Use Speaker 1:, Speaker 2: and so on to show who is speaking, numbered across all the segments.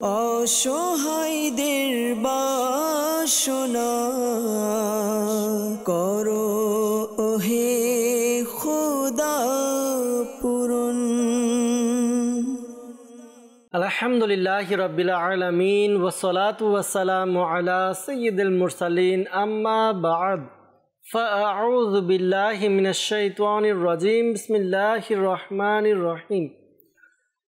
Speaker 1: অসহায়দের বাসনা করো ওহে খোদা পূরণ।
Speaker 2: আলহামদুলিল্লাহি রাব্বিল আলামিন ওয়াসসালাতু ওয়াসসালামু আলা সাইয়্যিদিল মুরসালিন আম্মা বা'দ ফাআউযু বিল্লাহি মিনাশ শাইতানির রাজীম বিসমিল্লাহির রহমানির রহিম।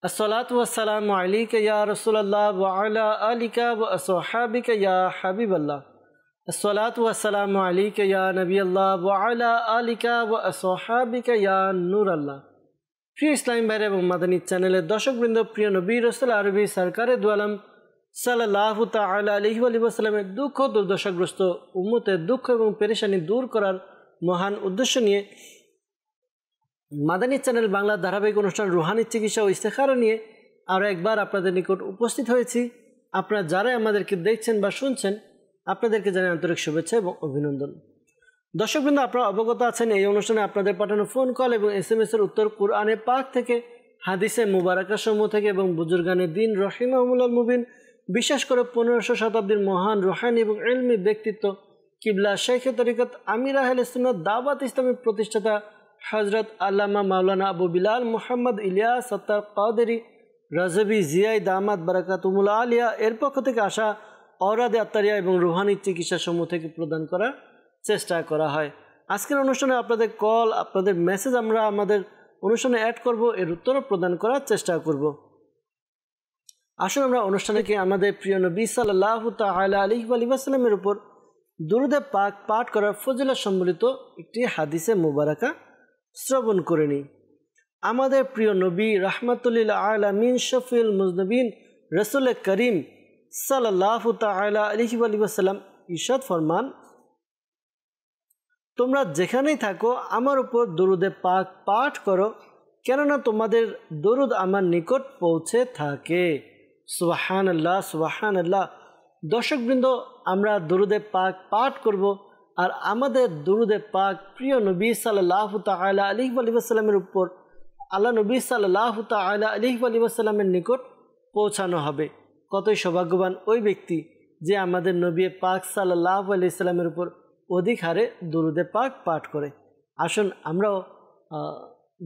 Speaker 2: আসসালাতু ওয়াসসালামু আলাইকা ইয়া রাসূলুল্লাহ ওয়া আলা আলিকা ওয়া আসহাবিকা ইয়া হাবিবাল্লাহ। আসসালাতু ওয়াসসালামু আলাইকা ইয়া নবিয়াল্লাহ ওয়া আলা আলিকা ওয়া আসহাবিকা ইয়া নূরাল্লাহ। প্রিয় ইসলাম ভাইরা এবং মাদানী চ্যানেলের দর্শকবৃন্দ, প্রিয় নবী রাসূল আরবি সরকারে দু আলম সাল্লাল্লাহু তাআলা আলাইহি ওয়া সাল্লামের দুঃখ দুর্দশাগ্রস্ত উম্মতের দুঃখ এবং পেরেশানি দূর করার মহান উদ্দেশ্য নিয়ে মাদানী চ্যানেল বাংলা ধারাবাহিক অনুষ্ঠান রুহানি চিকিৎসা ও ইস্তেখারা নিয়ে আরও একবার আপনাদের নিকট উপস্থিত হয়েছি। আপনারা যারাই আমাদেরকে দেখছেন বা শুনছেন, আপনাদেরকে জানাই আন্তরিক শুভেচ্ছা এবং অভিনন্দন। দর্শকবৃন্দ, আপনারা অবগত আছেন এই অনুষ্ঠানে আপনাদের পাঠানো ফোন কল এবং SMS এর উত্তর কোরআনে পাক থেকে, হাদিসে মুবারাকা সমূহ থেকে এবং বুজুর্গানে দিন রহিমাহুমুল্লাহ মুবিন, বিশেষ করে 1500 শতাব্দীর মহান রুহানি এবং ইলমি ব্যক্তিত্ব কিবলা শেখে তরিকত আমির আহলে সুন্নাত দাওয়াত ইসলামের প্রতিষ্ঠাতা হযরত আল্লামা মাওলানা আবু বিলাল মুহাম্মদ ইলিয়াস সত্তার কাদেরী রাজবি জিয়াই দামাত বারাকাতুহুল আলিয়া এর পক্ষ থেকে আসা অরাদে আত্তারিয়া এবং রুহানি চিকিৎসা সমূহ থেকে প্রদান করার চেষ্টা করা হয়। আজকের অনুষ্ঠানে আপনাদের কল, আপনাদের মেসেজ আমরা আমাদের অনুষ্ঠানে অ্যাড করব, এর উত্তরও প্রদান করার চেষ্টা করব। আসুন আমরা অনুষ্ঠানে কি আমাদের প্রিয় নবী সাল্লাল্লাহু তাআলা আলাইহি ওয়া সাল্লামের উপর দুরূদে পাক পাঠ করার ফজিলত সম্বলিত একটি হাদিসে মুবারাকা শ্রবণ করে নিই। আমাদের প্রিয় নবী রাহমাতুল আলামিন শফিউল মুজনবিন রাসূল করিম সাল্লাল্লাহু তাআলা আলাইহি ওয়া সাল্লাম ইরশাদ ফরমান, তোমরা যেখানেই থাকো আমার উপর দরুদে পাক পাঠ করো, কেননা তোমাদের দরুদ আমার নিকট পৌঁছে থাকে। সুবহানাল্লাহ, সুবহানাল্লাহ। দর্শকবৃন্দ, আমরা দরুদে পাক পাঠ করব আর আমাদের দরুদে পাক প্রিয় নবী সাল্লাল্লাহু তাআলা আলাইহি ওয়া সাল্লামের উপর আল্লাহ নবী সাল্লাল্লাহু তাআলা আলাইহি ওয়া সাল্লামের নিকট পৌঁছানো হবে। কতই সৌভাগ্যবান ওই ব্যক্তি যে আমাদের নবী পাক সাল্লাল্লাহু আলাইহি সাল্লামের উপর অধিক হারে দরুদে পাক পাঠ করে। আসুন আমরাও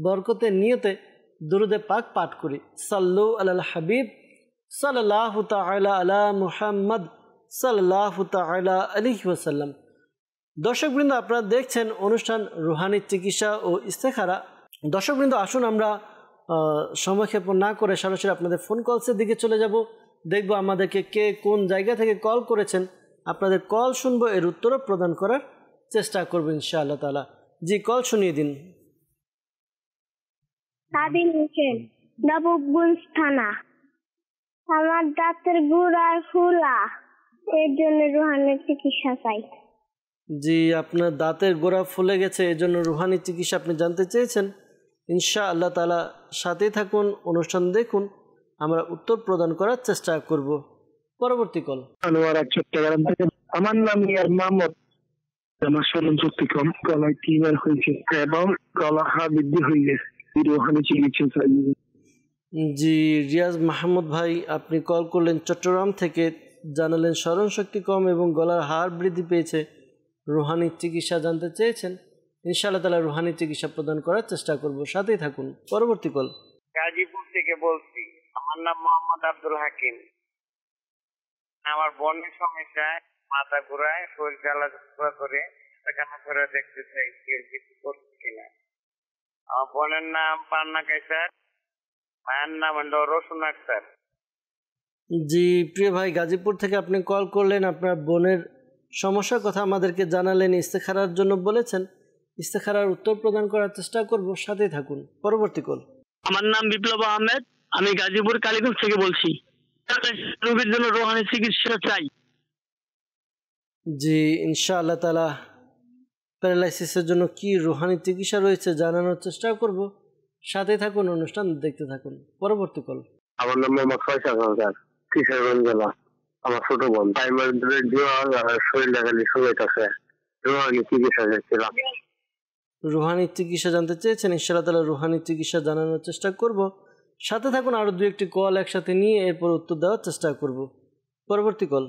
Speaker 2: বরকতের নিয়তে দরুদে পাক পাঠ করি। সাল্লু আলাল হাবিব সাল্লাল্লাহু তাআলা আলা মুহাম্মদ সাল্লাল্লাহু তাআলা আলাইহি ওয়াসাল্লাম। দর্শকবৃন্দ, আপনারা দেখছেন অনুষ্ঠান রুহানি চিকিৎসা ও ইস্তেখারা। দর্শকবৃন্দ, আসুন আমরা সময়ক্ষেপণ না করে সরাসরি আপনাদের ফোন কলসের দিকে চলে যাব। দেখব আমাদেরকে কে কোন জায়গা থেকে কল করেছেন, আপনাদের কল শুনবো, এর উত্তরও প্রদান করার চেষ্টা করবো ইনশাআল্লাহ তাআলা। জি, কল শুনিয়ে দিন।
Speaker 3: সাদিন হোসেন, নবাবগঞ্জ থানা। আমার দাঁতের গোড়ায় ফোলা, এর জন্য রুহানি চিকিৎসা চাই।
Speaker 2: জি, আপনার দাঁতের গোড়া ফুলে গেছে, এর জন্য রুহানি চিকিৎসা আপনি জানতে চেয়েছেন। ইনশাআল্লাহ তাআলা সাথেই থাকুন, অনুষ্ঠান দেখুন, আমরা উত্তর প্রদান করার চেষ্টা করব। পরবর্তী কল।
Speaker 4: চট্টগ্রাম থেকে। আমার নাম ইয়ার মাহমুদ। আমার শরীর শক্তি কম, গলায় টিউমার হয়েছে এবং গলা হাড় বৃদ্ধি হয়ে গেছে। রুহানি চিকিৎসা চাই।
Speaker 2: জি, রিয়াজ মাহমুদ ভাই, আপনি কল করলেন চট্টগ্রাম থেকে, জানালেন স্মরণ শক্তি কম এবং গলার হাড় বৃদ্ধি পেয়েছে, রুহানি চিকিৎসা জানতে চেয়েছেন। ইনশাআল্লাহ তাআলা রুহানি চিকিৎসা প্রদান করার চেষ্টা করব, সাথেই থাকুন। পরবর্তী কল।
Speaker 5: গাজীপুর থেকে বলছি, আমার নাম মোহাম্মদ আব্দুল হাকিম। আমার বোনের সমস্যায় মাথা ঘুরায়, শরীর জ্বালা করে, সেখানে করে দেখতে চাই কিছু করছে কিনা। আমার বোনের নাম পান্না কাইসার, মায়ের নাম হলো রসুন আক্তার।
Speaker 2: জি প্রিয় ভাই, গাজীপুর থেকে আপনি কল করলেন, আপনার বোনের সমস্যার কথা আমাদেরকে জানালেন, ইস্তেখারার জন্য বলেছেন, ইস্তেখারার উত্তর প্রদান করার চেষ্টা করব, সাথেই থাকুন। পরবর্তী কল।
Speaker 4: আমার নাম বিপ্লব আহমেদ, আমি গাজীপুর কালীগঞ্জ থেকে বলছি। রোগীর জন্য রুহানি চিকিৎসা চাই।
Speaker 2: জি, ইনশাআল্লাহ তাআলা প্যারালাইসিসের জন্য কি রুহানি চিকিৎসা রয়েছে জানানোর চেষ্টা করব, সাথে থাকুন, অনুষ্ঠান দেখতে থাকুন। পরবর্তী কল।
Speaker 4: আমার নাম মোহাম্মদ ফয়সাল সরকার, কিশোরগঞ্জ জেলা। আমার ছোট বোন শরীর লাগালি শুকাইতেছে, রুহানি চিকিৎসা চাইছিলাম।
Speaker 2: রুহানি চিকিৎসা জানতে চেয়েছেন, ইনশাআল্লাহ তাআলা রুহানি চিকিৎসা জানানোর চেষ্টা করব, সাথে থাকুন, আরও 2-1টি কল একসাথে নিয়ে এরপর উত্তর দেওয়ার চেষ্টা করব। পরবর্তী কল।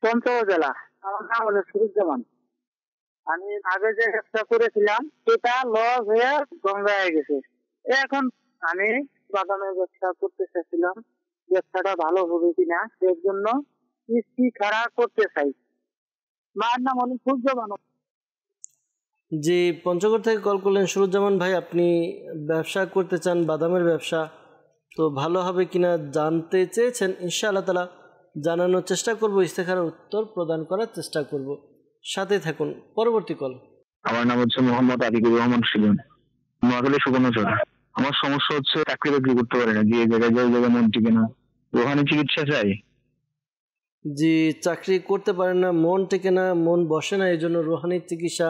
Speaker 6: পঞ্চগড় জেলা, আমার নাম হলো সুরুজ্জামান। আমি আগে যে ব্যবসা করেছিলাম সেটা লস হয়ে গঙ্গায় গেছে। এখন আমি বাদামের ব্যবসা করতে চাইছিলাম, ব্যবসাটা ভালো হবে কিনা এর জন্য কিস্তি খারাপ করতে চাই। মার নাম হলো সুরুজ্জামান।
Speaker 2: জি, পঞ্চগড় থেকে কল করলেন সুরুজ্জামান ভাই, আপনি ব্যবসা করতে চান, বাদামের ব্যবসা। তো ভালো হবে কিনা জানতে চেয়েছেন, ইনশাআল্লাহ তাআলা জানানোর চেষ্টা করব, ইস্তেখারার উত্তর প্রদান করার চেষ্টা করব। সাথে থাকুন। পরবর্তী কল।
Speaker 4: আমার নাম হচ্ছে মোহাম্মদ আতিকুর রহমান সুজন, নোয়াখালী সুবর্ণচর। আমার সমস্যা হচ্ছে চাকরি বাকরি করতে পারি না, যে জায়গায় যে জায়গায় মন টিকে না, রোহানি চিকিৎসা চাই।
Speaker 2: জি, চাকরি করতে পারেন না, মন টেকে না, মন বসে না, এই জন্য রুহানি চিকিৎসা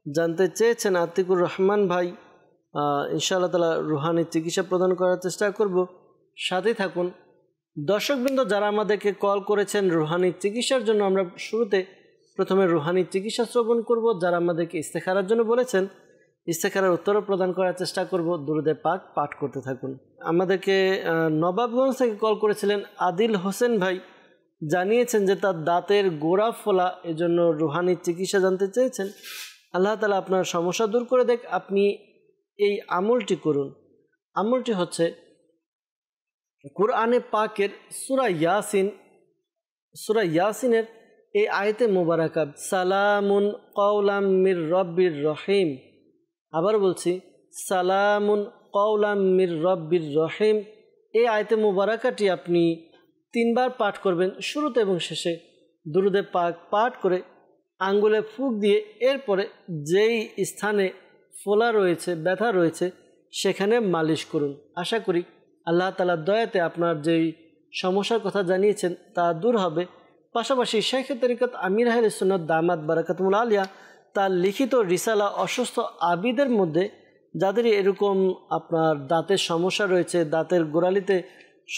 Speaker 2: জানতে চেয়েছেন আতিকুর রহমান ভাই। ইনশাআল্লাহ তাআলা রুহানি চিকিৎসা প্রদান করার চেষ্টা করব। সাথেই থাকুন। দর্শকবৃন্দ, যারা আমাদেরকে কল করেছেন রুহানি চিকিৎসার জন্য, আমরা শুরুতে প্রথমে রুহানি চিকিৎসা শ্রবণ করব। যারা আমাদেরকে ইস্তেখারার জন্য বলেছেন, ইস্তেখারার উত্তরও প্রদান করার চেষ্টা করব। দুরুদে পাক পাঠ করতে থাকুন। আমাদেরকে নবাবগঞ্জ থেকে কল করেছিলেন আদিল হোসেন ভাই, জানিয়েছেন যে তার দাঁতের গোড়া ফোলা, এজন্য রুহানি চিকিৎসা জানতে চেয়েছেন। আল্লাহ তাআলা আপনার সমস্যা দূর করে দেখ। আপনি এই আমলটি করুন। আমলটি হচ্ছে কুরআনে পাকের সূরা ইয়াসিনের এই আয়াতে মুবারাকা, সালামুন কওলাম মির রব্বির রহিম। আবার বলছি, সালামুন কওলাম মির রব্বির রহিম। এই আয়াতে মুবারাকাটি আপনি 3 বার পাঠ করবেন, শুরুতে এবং শেষে দুরুদে পাক পাঠ করে আঙ্গুলে ফুঁক দিয়ে এরপরে যেই স্থানে ফোলা রয়েছে, ব্যথা রয়েছে, সেখানে মালিশ করুন। আশা করি আল্লাহ তাআলার দয়াতে আপনার যেই সমস্যার কথা জানিয়েছেন তা দূর হবে। পাশাপাশি শেখ তরিকত আমির আহলে সুন্নাত দামাত বারাকাতুল আলিয়া তার লিখিত রিসালা অসুস্থ আবিদের মধ্যে যাদের এরকম আপনার দাঁতের সমস্যা রয়েছে, দাঁতের গোড়ালিতে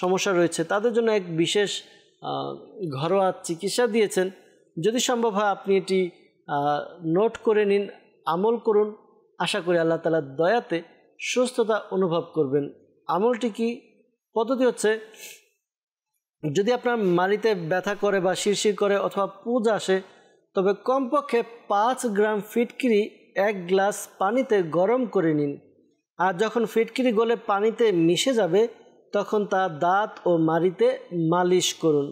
Speaker 2: সমস্যা রয়েছে, তাদের জন্য এক বিশেষ ঘরোয়া চিকিৎসা দিয়েছেন। যদি সম্ভব হয় আপনি এটি নোট করে নিন, আমল করুন। আশা করি আল্লাহ তাআলার দয়াতে সুস্থতা অনুভব করবেন। আমলটি কি? পদ্ধতি হচ্ছে, যদি আপনার মাড়িতে ব্যথা করে বা শিরশির করে অথবা পুঁজ আসে, তবে কমপক্ষে 5 গ্রাম ফিটকিরি 1 গ্লাস পানিতে গরম করে নিন। আর যখন ফিটকিরি গলে পানিতে মিশে যাবে, তখন তা দাঁত ও মাড়িতে মালিশ করুন।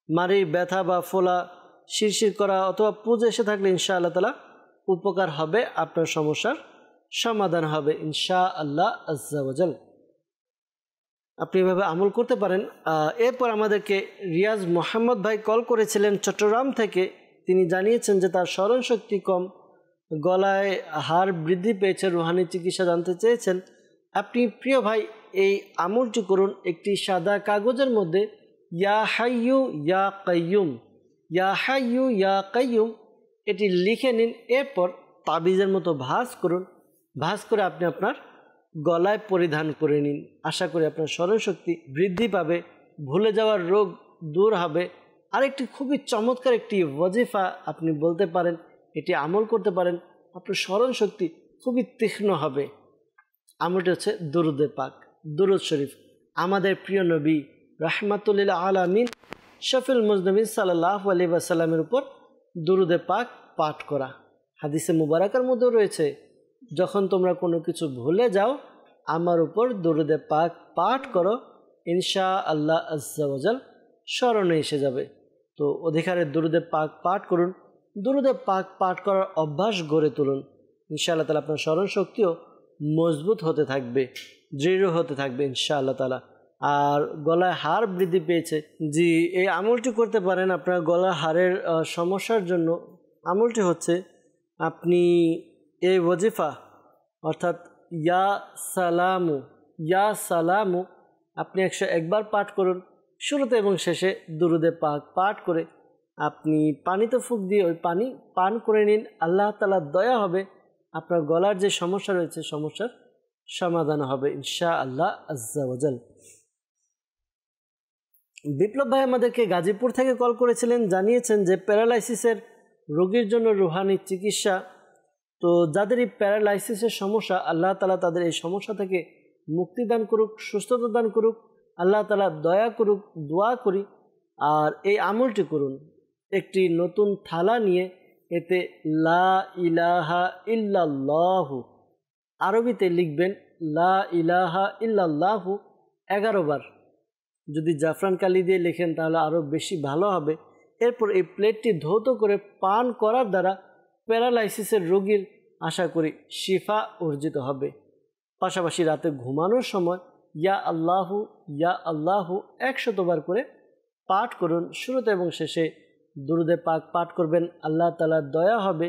Speaker 2: মাড়ির ব্যথা বা ফোলা, শিরশির করা অথবা পুঁজ এসে থাকলে ইনশাআল্লাহ তাআলা উপকার হবে, আপনার সমস্যার সমাধান হবে ইনশাআল্লাহ আজ্জা ওয়া জাল। আপনি এভাবে আমল করতে পারেন। এরপর আমাদেরকে রিয়াজ মোহাম্মদ ভাই কল করেছিলেন চট্টগ্রাম থেকে। তিনি জানিয়েছেন যে তার স্মরণশক্তি কম, গলায় হাড় বৃদ্ধি পেয়েছে, রুহানি চিকিৎসা জানতে চেয়েছেন। আপনি প্রিয় ভাই এই আমলটি করুন। একটি সাদা কাগজের মধ্যে ইয়া হাইয়ু ইয়া কাইয়ুম, ইয়া হাইয়ু ইয়া কাইয়ুম এটি লিখে নিন। এরপর তাবিজের মতো ভাঁজ করুন। ভাঁজ করে আপনি আপনার গলায় পরিধান করে নিন। আশা করি আপনার স্মরণশক্তি বৃদ্ধি পাবে, ভুলে যাওয়ার রোগ দূর হবে। আরেকটি খুবই চমৎকার একটি ওয়াজিফা আপনি বলতে পারেন, এটি আমল করতে পারেন, আপনার স্মরণশক্তি খুবই তীক্ষ্ণ হবে। আমলটি হচ্ছে দুরুদে পাক, দুরুদ শরীফ। আমাদের প্রিয় নবী রাহমাতুল আলামিন শফিউল মুজনিবিন সাল্লাল্লাহু আলাইহি ওয়াসাল্লামের উপর দুরুদে পাক পাঠ করা। হাদিসে মুবারাকার মধ্যে রয়েছে, যখন তোমরা কোনো কিছু ভুলে যাও আমার উপর দুরুদে পাক পাঠ করো, ইনশাআল্লাহ আজ্জা ওয়া জাল স্মরণে এসে যাবে। তো অধিকারের দুরুদে পাক পাঠ করুন, দুরুদে পাক পাঠ করার অভ্যাস গড়ে তুলুন। ইনশাআল্লাহ তাআলা আপনার স্মরণশক্তিও মজবুত হতে থাকবে, দৃঢ় হতে থাকবে ইনশাআল্লাহ তাআলা। আর গলায় হাড় বৃদ্ধি পেয়েছে, জি এই আমলটি করতে পারেন আপনার গলার হাড়ের সমস্যার জন্য। আমলটি হচ্ছে, আপনি এই ওয়াজিফা অর্থাৎ ইয়া সালামু আপনি 101 বার পাঠ করুন। শুরুতে এবং শেষে দুরুদে পাক পাঠ করে আপনি পানিতে ফুঁক দিয়ে ওই পানি পান করে নিন। আল্লাহ তাআলার দয়া হবে, আপনার গলার যে সমস্যা রয়েছে সমস্যার সমাধান হবে ইনশাআল্লাহ আজ্জা ওয়া জাল। বিপ্লব ভাই আমাদেরকে গাজীপুর থেকে কল করেছিলেন, জানিয়েছেন যে প্যারালাইসিসের রোগীর জন্য রুহানি চিকিৎসা। তো যাদের এই প্যারালাইসিসের সমস্যা, আল্লাহ তাআলা তাদের এই সমস্যা থেকে মুক্তি দান করুক, সুস্থতা দান করুক, আল্লাহ তাআলা দয়া করুক, দোয়া করি। আর এই আমলটি করুন, একটি নতুন থালা নিয়ে এতে লা ইলাহা ইল্লাল্লাহু, আরবিতে লিখবেন লা ইলাহা ইল্লাল্লাহু 11 বার। যদি জাফরান কালি দিয়ে লেখেন তাহলে আরও বেশি ভালো হবে। এরপর এই প্লেটটি ধৌত করে পান করার দ্বারা প্যারালাইসিসের রোগীর আশা করি শিফা অর্জিত হবে। পাশাপাশি রাতে ঘুমানোর সময় ইয়া আল্লাহু 100 বার করে পাঠ করুন। শুরুতে এবং শেষে দুরুদে পাক পাঠ করবেন, আল্লাহ তাআলার দয়া হবে,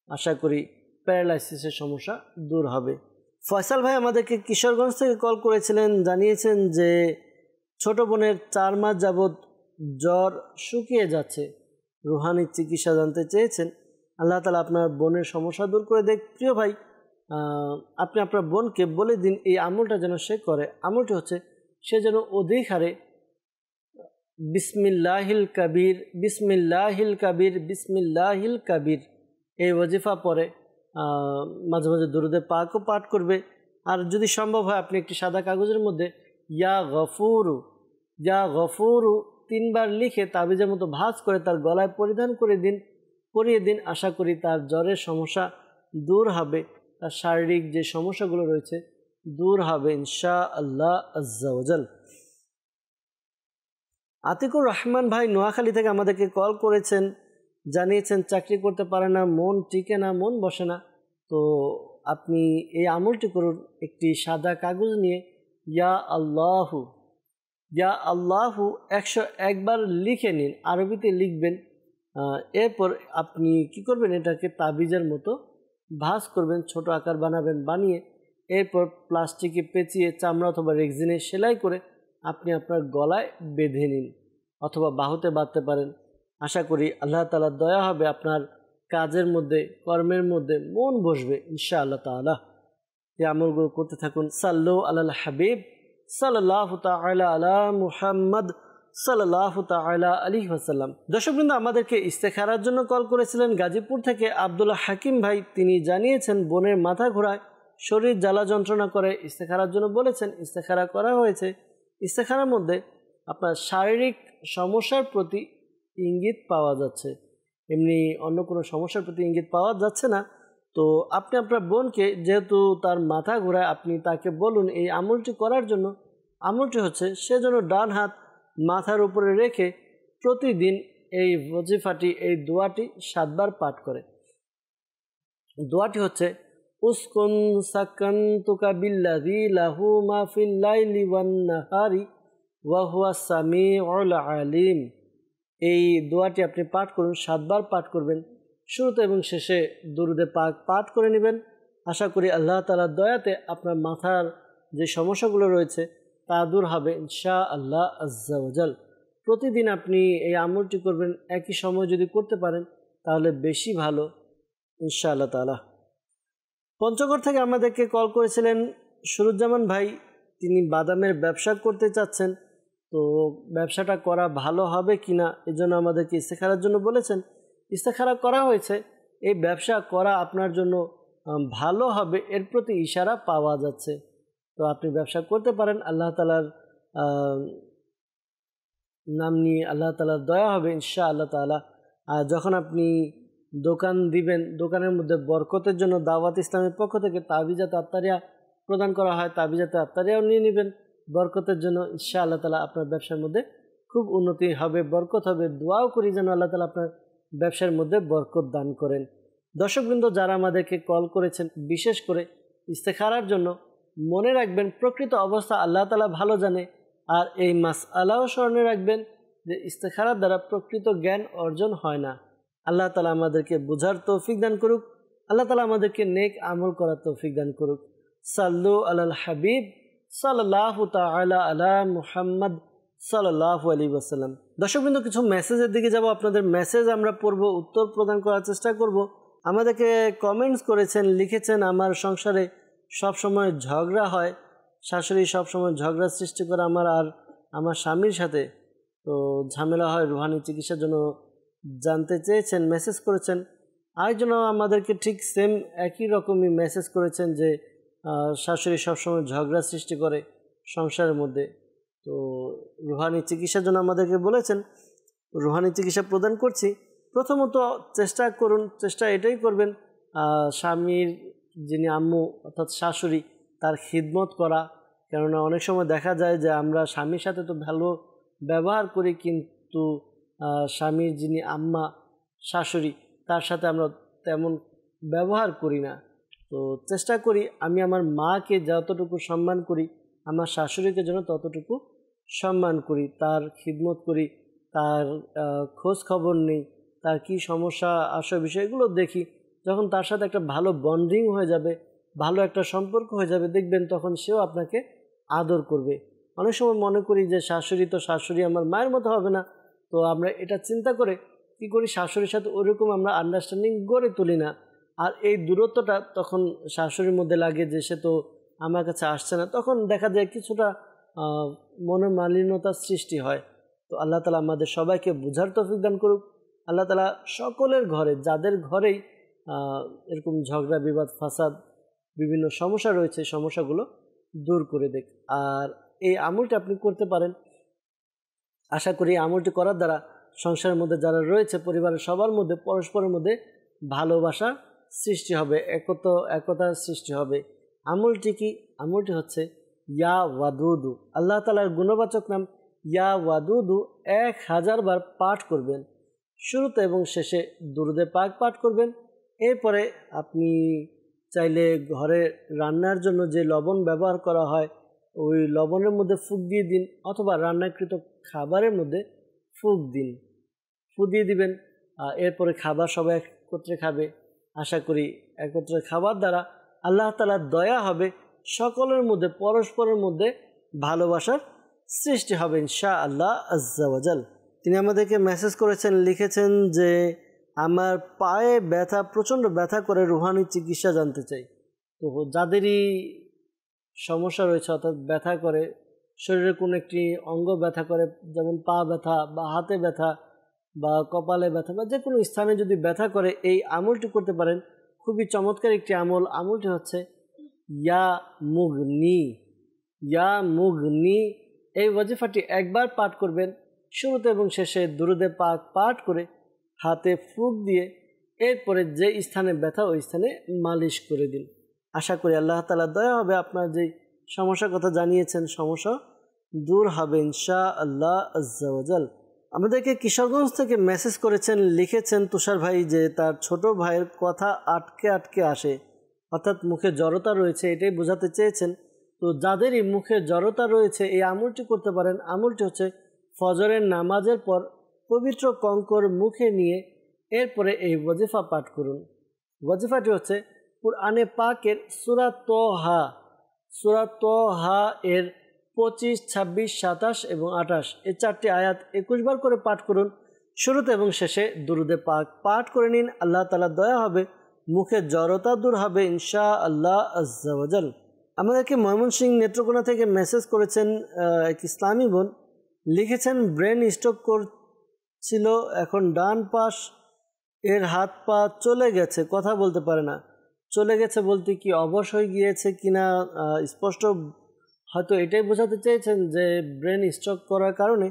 Speaker 2: আশা করি প্যারালাইসিসের সমস্যা দূর হবে। ফয়সাল ভাই আমাদেরকে কিশোরগঞ্জ থেকে কল করেছিলেন, জানিয়েছেন যে ছোট বোনের 4 মাস যাবৎ জ্বর শুকিয়ে যাচ্ছে, রুহানি চিকিৎসা জানতে চেয়েছেন। আল্লাহ তাআলা আপনার বোনের সমস্যা দূর করে দেখ। প্রিয় ভাই, আপনি আপনার বোনকে বলে দিন এই আমলটা যেন সে করে। আমলটি হচ্ছে সে যেন অধিক হারে বিসমিল্লাহিল কাবীর বিসমিল্লাহিল কাবীর বিসমিল্লাহিল কাবীর এই ওয়াজিফা পড়ে, মাঝে মাঝে দুরুদে পাকও পাঠ করবে। আর যদি সম্ভব হয় আপনি একটি সাদা কাগজের মধ্যে ইয়া গফুরু 3 বার লিখে তাবিজের মতো ভাঁজ করে তার গলায় পরিয়ে দিন। আশা করি তার জ্বরের সমস্যা দূর হবে, তার শারীরিক যে সমস্যাগুলো রয়েছে দূর হবে ইনশাআল্লাহ আজ্জা ওয়াজাল। আতিকুর রহমান ভাই নোয়াখালী থেকে আমাদেরকে কল করেছেন, জানিয়েছেন চাকরি করতে পারে না, মন টিকে না, মন বসে না। তো আপনি এই আমলটি করুন, একটি সাদা কাগজ নিয়ে ইয়া আল্লাহু 101 বার লিখে নিন, আরবিতে লিখবেন। এরপর আপনি কি করবেন, এটাকে তাবিজের মতো ভাঁজ করবেন, ছোট আকার বানাবেন, বানিয়ে এরপর প্লাস্টিকে পেঁচিয়ে চামড়া অথবা রেক্সিনে সেলাই করে আপনি আপনার গলায় বেঁধে নিন, অথবা বাহুতে বাঁধতে পারেন। আশা করি আল্লাহ তাআলার দয়া হবে, আপনার কাজের মধ্যে কর্মের মধ্যে মন বসবে ইনশাআল্লাহ তাআলা। এই আমলগুলো করতে থাকুন। সাল্লু আলাল হাবিব সাল্লাল্লাহু তাআলা আলা মুহাম্মদ সাল্লাল্লাহু তাআলা আলাইহি ওয়াসাল্লাম। দর্শকবৃন্দ, আমাদেরকে ইস্তেখারার জন্য কল করেছিলেন গাজীপুর থেকে আব্দুল হাকিম ভাই। তিনি জানিয়েছেন বোনের মাথা ঘোরায়, শরীর জ্বালা যন্ত্রণা করে, ইস্তেখারার জন্য বলেছেন। ইস্তেখারা করা হয়েছে। ইস্তেখারার মধ্যে আপনার শারীরিক সমস্যার প্রতি ইঙ্গিত পাওয়া যাচ্ছে, এমনি অন্য কোনো সমস্যার প্রতি ইঙ্গিত পাওয়া যাচ্ছে না। তো আপনি আপনার বোনকে, যেহেতু তার মাথা ঘোরায়, আপনি তাকে বলুন এই আমলটি করার জন্য। আমলটি হচ্ছে সে যেন ডান হাত মাথার উপরে রেখে প্রতিদিন এই ওয়াজিফাটি, এই দোয়াটি 7 বার পাঠ করে। দোয়াটি হচ্ছে উসকুন সাকানতুকা বিল্লাযী লাহু মা ফিল লাইলি ওয়ান নাহারি ওয়া হুয়াস সামিউল আলিম। এই দোয়াটি আপনি পাঠ করুন, 7 বার পাঠ করবেন। শুরুতে এবং শেষে দুরুদে পাক পাঠ করে নেবেন। আশা করি আল্লাহ তাআলার দয়াতে আপনার মাথার যে সমস্যাগুলো রয়েছে তা দূর হবে ইনশাআল্লাহ আজ্জা ওয়াজাল। প্রতিদিন আপনি এই আমলটি করবেন, একই সময় যদি করতে পারেন তাহলে বেশি ভালো ইনশাআল্লাহ তাআলা। পঞ্চগড় থেকে আমাদেরকে কল করেছিলেন সুরুজ্জামান ভাই। তিনি বাদামের ব্যবসা করতে চাচ্ছেন। তো ব্যবসাটা করা ভালো হবে কিনা এজন্য আমাদেরকে ইস্তেখারার জন্য বলেছেন। ইস্তেখারা করা হয়েছে, এই ব্যবসা করা আপনার জন্য ভালো হবে, এর প্রতি ইশারা পাওয়া যাচ্ছে। তো আপনি ব্যবসা করতে পারেন, আল্লাহ তাআলার নাম নিয়ে আল্লাহ তাআলার দয়া হবে ইনশাআল্লাহ তাআলা। আর যখন আপনি দোকান দিবেন, দোকানের মধ্যে বরকতের জন্য দাওয়াত ইসলামের পক্ষ থেকে তাবিজাত আত্তারিয়া প্রদান করা হয়, তাবিজাত আত্তারিয়াও নিয়ে নেবেন বরকতের জন্য। ইনশাআল্লাহ তাআলা আপনার ব্যবসার মধ্যে খুব উন্নতি হবে, বরকত হবে। দোয়াও করি যেন আল্লাহ তাআলা আপনার ব্যবসার মধ্যে বরকত দান করেন। দর্শকবৃন্দ, যারা আমাদেরকে কল করেছেন বিশেষ করে ইস্তেখারার জন্য, মনে রাখবেন প্রকৃত অবস্থা আল্লাহ তাআলা ভালো জানে। আর এই মাসআলাও স্মরণে রাখবেন যে ইস্তেখারার দ্বারা প্রকৃত জ্ঞান অর্জন হয় না। আল্লাহ তাআলা আমাদেরকে বুঝার তৌফিক দান করুক, আল্লাহ তাআলা আমাদেরকে নেক আমল করার তৌফিক দান করুক। সাল্লু আলাল হাবিব সাল্লাল্লাহু তাআলা আলা মুহাম্মদ সাল্লাল্লাহু আলাইহি ওয়াসাল্লাম। দর্শকবৃন্দ, কিছু মেসেজের দিকে যাব। আপনাদের মেসেজ আমরা পড়ব, উত্তর প্রদান করার চেষ্টা করব। আমাদেরকে কমেন্টস করেছেন, লিখেছেন আমার সংসারে সবসময় ঝগড়া হয়, শাশুড়ি সবসময় ঝগড়া সৃষ্টি করে আমার আর আমার স্বামীর সাথে, তো ঝামেলা হয়, রুহানি চিকিৎসার জন্য জানতে চেয়েছেন, মেসেজ করেছেন। আরেকজন আমাদেরকে ঠিক সেম একই রকমই মেসেজ করেছেন যে শাশুড়ি সবসময় ঝগড়া সৃষ্টি করে সংসারের মধ্যে। তো রুহানি চিকিৎসার জন্য আমাদেরকে বলেছেন, রুহানি চিকিৎসা প্রদান করছি। প্রথমত চেষ্টা এটাই করবেন স্বামীর যিনি আম্মু অর্থাৎ শাশুড়ি তার খিদমত করা। কেননা অনেক সময় দেখা যায় যে আমরা স্বামীর সাথে তো ভালো ব্যবহার করি, কিন্তু স্বামীর যিনি আম্মা শাশুড়ি তার সাথে আমরা তেমন ব্যবহার করি না। তো চেষ্টা করি আমি আমার মাকে যতটুকু সম্মান করি আমার শাশুড়িকে যেন ততটুকু সম্মান করি, তার খিদমত করি, তার খোঁজ খবর নেই, তার কি সমস্যা আসে বিষয়গুলো দেখি। যখন তার সাথে একটা ভালো বন্ডিং হয়ে যাবে, ভালো একটা সম্পর্ক হয়ে যাবে, দেখবেন তখন সেও আপনাকে আদর করবে। অনেক সময় মনে করি যে শাশুড়ি আমার মায়ের মতো হবে না, তো আমরা এটা চিন্তা করে কি করি শাশুড়ির সাথে ওইরকম আমরা আন্ডারস্ট্যান্ডিং গড়ে তুলি না। আর এই দূরত্বটা তখন শাশুড়ির মধ্যে লাগে যে সে তো আমার কাছে আসছে না, তখন দেখা যায় কিছুটা মনোমালিন্যতার সৃষ্টি হয়। তো আল্লাহ তাআলা আমাদের সবাইকে বুঝার তৌফিক দান করুক। আল্লাহ তাআলা সকলের ঘরে, যাদের ঘরেই এরকম ঝগড়া বিবাদ ফাসাদ বিভিন্ন সমস্যা রয়েছে, সমস্যাগুলো দূর করে দেখ। আর এই আমলটা আপনি করতে পারেন। আশা করি আমলটি করার দ্বারা সংসারের মধ্যে যারা রয়েছে পরিবারের সবার মধ্যে পরস্পরের মধ্যে ভালোবাসা সৃষ্টি হবে, একতার সৃষ্টি হবে। আমলটি কি? আমলটি হচ্ছে ইয়া ওয়াদুদু। আল্লাহ তাআলার গুণবাচক নাম ইয়া ওয়াদুদু 1000 বার পাঠ করবেন। শুরুতে এবং শেষে দুরুদে পাক পাঠ করবেন। এরপরে আপনি চাইলে ঘরে রান্নার জন্য যে লবণ ব্যবহার করা হয় ওই লবণের মধ্যে ফুঁক দিয়ে দিন, অথবা রান্নাকৃত খাবারের মধ্যে ফুঁক দিয়ে দিবেন। এরপরে খাবার সবাই একত্রে খাবে। আশা করি একত্রে খাবার দ্বারা আল্লাহ তাআলার দয়া হবে, সকলের মধ্যে পরস্পরের মধ্যে ভালোবাসার সৃষ্টি হবে ইনশাআল্লাহ আজ্জা ওয়াজাল। তিনি আমাদেরকে মেসেজ করেছেন, লিখেছেন যে আমার পায়ে ব্যথা, প্রচণ্ড ব্যথা করে, রুহানি চিকিৎসা জানতে চাই। তো যাদেরই সমস্যা রয়েছে অর্থাৎ ব্যথা করে, শরীরের কোনো একটি অঙ্গ ব্যথা করে, যেমন পা ব্যথা বা হাতে ব্যথা বা কপালে ব্যথা বা যে কোনো স্থানে যদি ব্যথা করে, এই আমলটি করতে পারেন। খুবই চমৎকার একটি আমল। আমলটি হচ্ছে ইয়া মুগনি। এই ওয়াজিফাটি একবার পাঠ করবেন। শুরুতে এবং শেষে দুরুদে পাক পাঠ করে হাতে ফুঁক দিয়ে এরপরে যে স্থানে ব্যথা ওই স্থানে মালিশ করে দিন। আশা করি আল্লাহ তাআলা দয়া হবে, আপনার যে সমস্যার কথা জানিয়েছেন সমস্যা দূর হবে ইনশাআল্লাহ আজ্জা ওয়াজাল। আমাদেরকে কিশোরগঞ্জ থেকে মেসেজ করেছেন, লিখেছেন তুষার ভাই যে তার ছোট ভাইয়ের কথা আটকে আসে, অর্থাৎ মুখে জড়তা রয়েছে, এটাই বোঝাতে চেয়েছেন। তো যাদেরই মুখে জড়তা রয়েছে এই আমলটি করতে পারেন। আমলটি হচ্ছে ফজরের নামাজের পর পবিত্র কঙ্কর মুখে নিয়ে এরপরে এই ওয়াজিফা পাঠ করুন। ওয়াজিফাটি হচ্ছে কুরআনে পাকের সূরা তোহা এর 25, 26, 27 এবং 28 এই 4টি আয়াত 21 বার করে পাঠ করুন। শুরুতে এবং শেষে দুরুদে পাক পাঠ করে নিন। আল্লাহ তাআলা দয়া হবে, মুখের জড়তা দূর হবে ইনশাআল্লাহ আজ্জা ওয়াজাল। আমাদেরকে ময়মনসিংহ নেত্রকোনা থেকে মেসেজ করেছেন এক ইসলামী বোন, লিখেছেন ব্রেন স্ট্রোক করছিল, এখন ডান পাশ এর হাত পা চলে গেছে, কথা বলতে পারে না। চলে গেছে বলতে কি অবশ হয়ে গিয়েছে কিনা স্পষ্ট, হয়তো এটাই বোঝাতে চেয়েছেন যে ব্রেন স্ট্রোক করার কারণে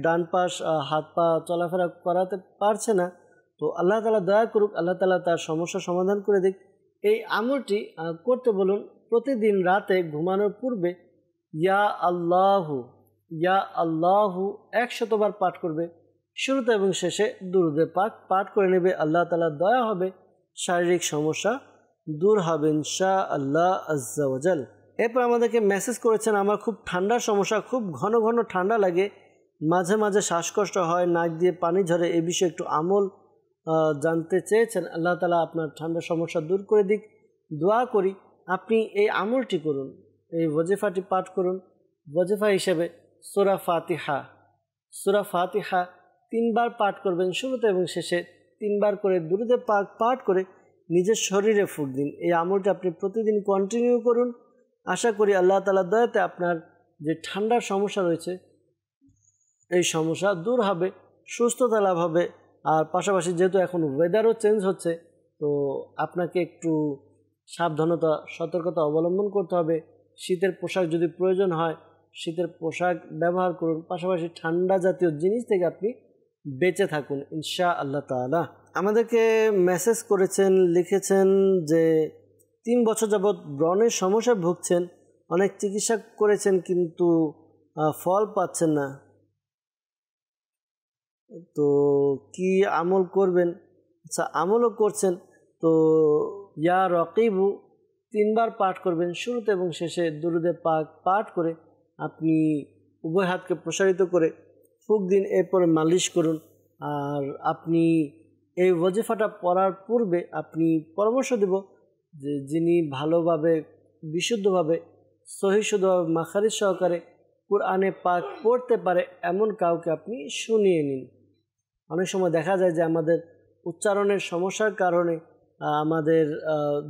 Speaker 2: ডান পাশ হাত পা চলাফেরা করাতে পারছে না। তো আল্লাহ তাআলা দয়া করুক, আল্লাহ তাআলা তার সমস্যার সমাধান করে দিক। এই আমলটি করতে বলুন। প্রতিদিন রাতে ঘুমানোর পূর্বে ইয়া আল্লাহু 100 বার পাঠ করবে। শুরুতে এবং শেষে দুরুদে পাক পাঠ করে নেবে। আল্লাহ তাআলার দয়া হবে, শারীরিক সমস্যা দূর হবে ইনশাআল্লাহ আজ্জা ওয়াজাল। এরপর আমাদেরকে মেসেজ করেছেন, আমার খুব ঠান্ডার সমস্যা, খুব ঘন ঘন ঠান্ডা লাগে, মাঝে মাঝে শ্বাসকষ্ট হয়, নাক দিয়ে পানি ঝরে, এই বিষয়ে একটু আমল জানতে চেয়েছেন। আল্লাহ তাআলা আপনার ঠান্ডার সমস্যা দূর করে দিক। দোয়া করি আপনি এই আমলটি করুন, এই ওয়াজিফাটি পাঠ করুন। ওয়াজিফা হিসেবে সূরা ফাতিহা 3 বার পাঠ করবেন। শুরুতে এবং শেষে 3 বার করে দুরুদে পাক পাঠ করে নিজের শরীরে ফুঁক দিন। এই আমলটি আপনি প্রতিদিন কন্টিনিউ করুন। আশা করি আল্লাহ তাআলার দয়াতে আপনার যে ঠান্ডার সমস্যা রয়েছে এই সমস্যা দূর হবে, সুস্থতা লাভ হবে। আর পাশাপাশি যেহেতু এখন ওয়েদারও চেঞ্জ হচ্ছে, তো আপনাকে একটু সাবধানতা সতর্কতা অবলম্বন করতে হবে। শীতের পোশাক যদি প্রয়োজন হয় শীতের পোশাক ব্যবহার করুন, পাশাপাশি ঠান্ডা জাতীয় জিনিস থেকে আপনি বেঁচে থাকুন ইনশা আল্লাহ তাআলা। আমাদেরকে মেসেজ করেছেন, লিখেছেন যে 3 বছর যাবৎ ব্রণের সমস্যায় ভুগছেন, অনেক চিকিৎসা করেছেন কিন্তু ফল পাচ্ছেন না, তো কি আমল করবেন? আচ্ছা, আমলও করছেন তো ইয়া রকিবু 3 বার পাঠ করবেন, শুরুতে এবং শেষে দুরুদে পাক পাঠ করে আপনি উভয় হাতকে প্রসারিত করে ফুঁক দিন, এরপরে মালিশ করুন। আর আপনি এই ওয়াজিফাটা পড়ার পূর্বে আপনি পরামর্শ দেব যে যিনি ভালোভাবে বিশুদ্ধভাবে সহিশুদ্ধভাবে মাখারিজ সহকারে কুরআনে পাক পড়তে পারে এমন কাউকে আপনি শুনিয়ে নিন। অনেক সময় দেখা যায় যে আমাদের উচ্চারণের সমস্যার কারণে আমাদের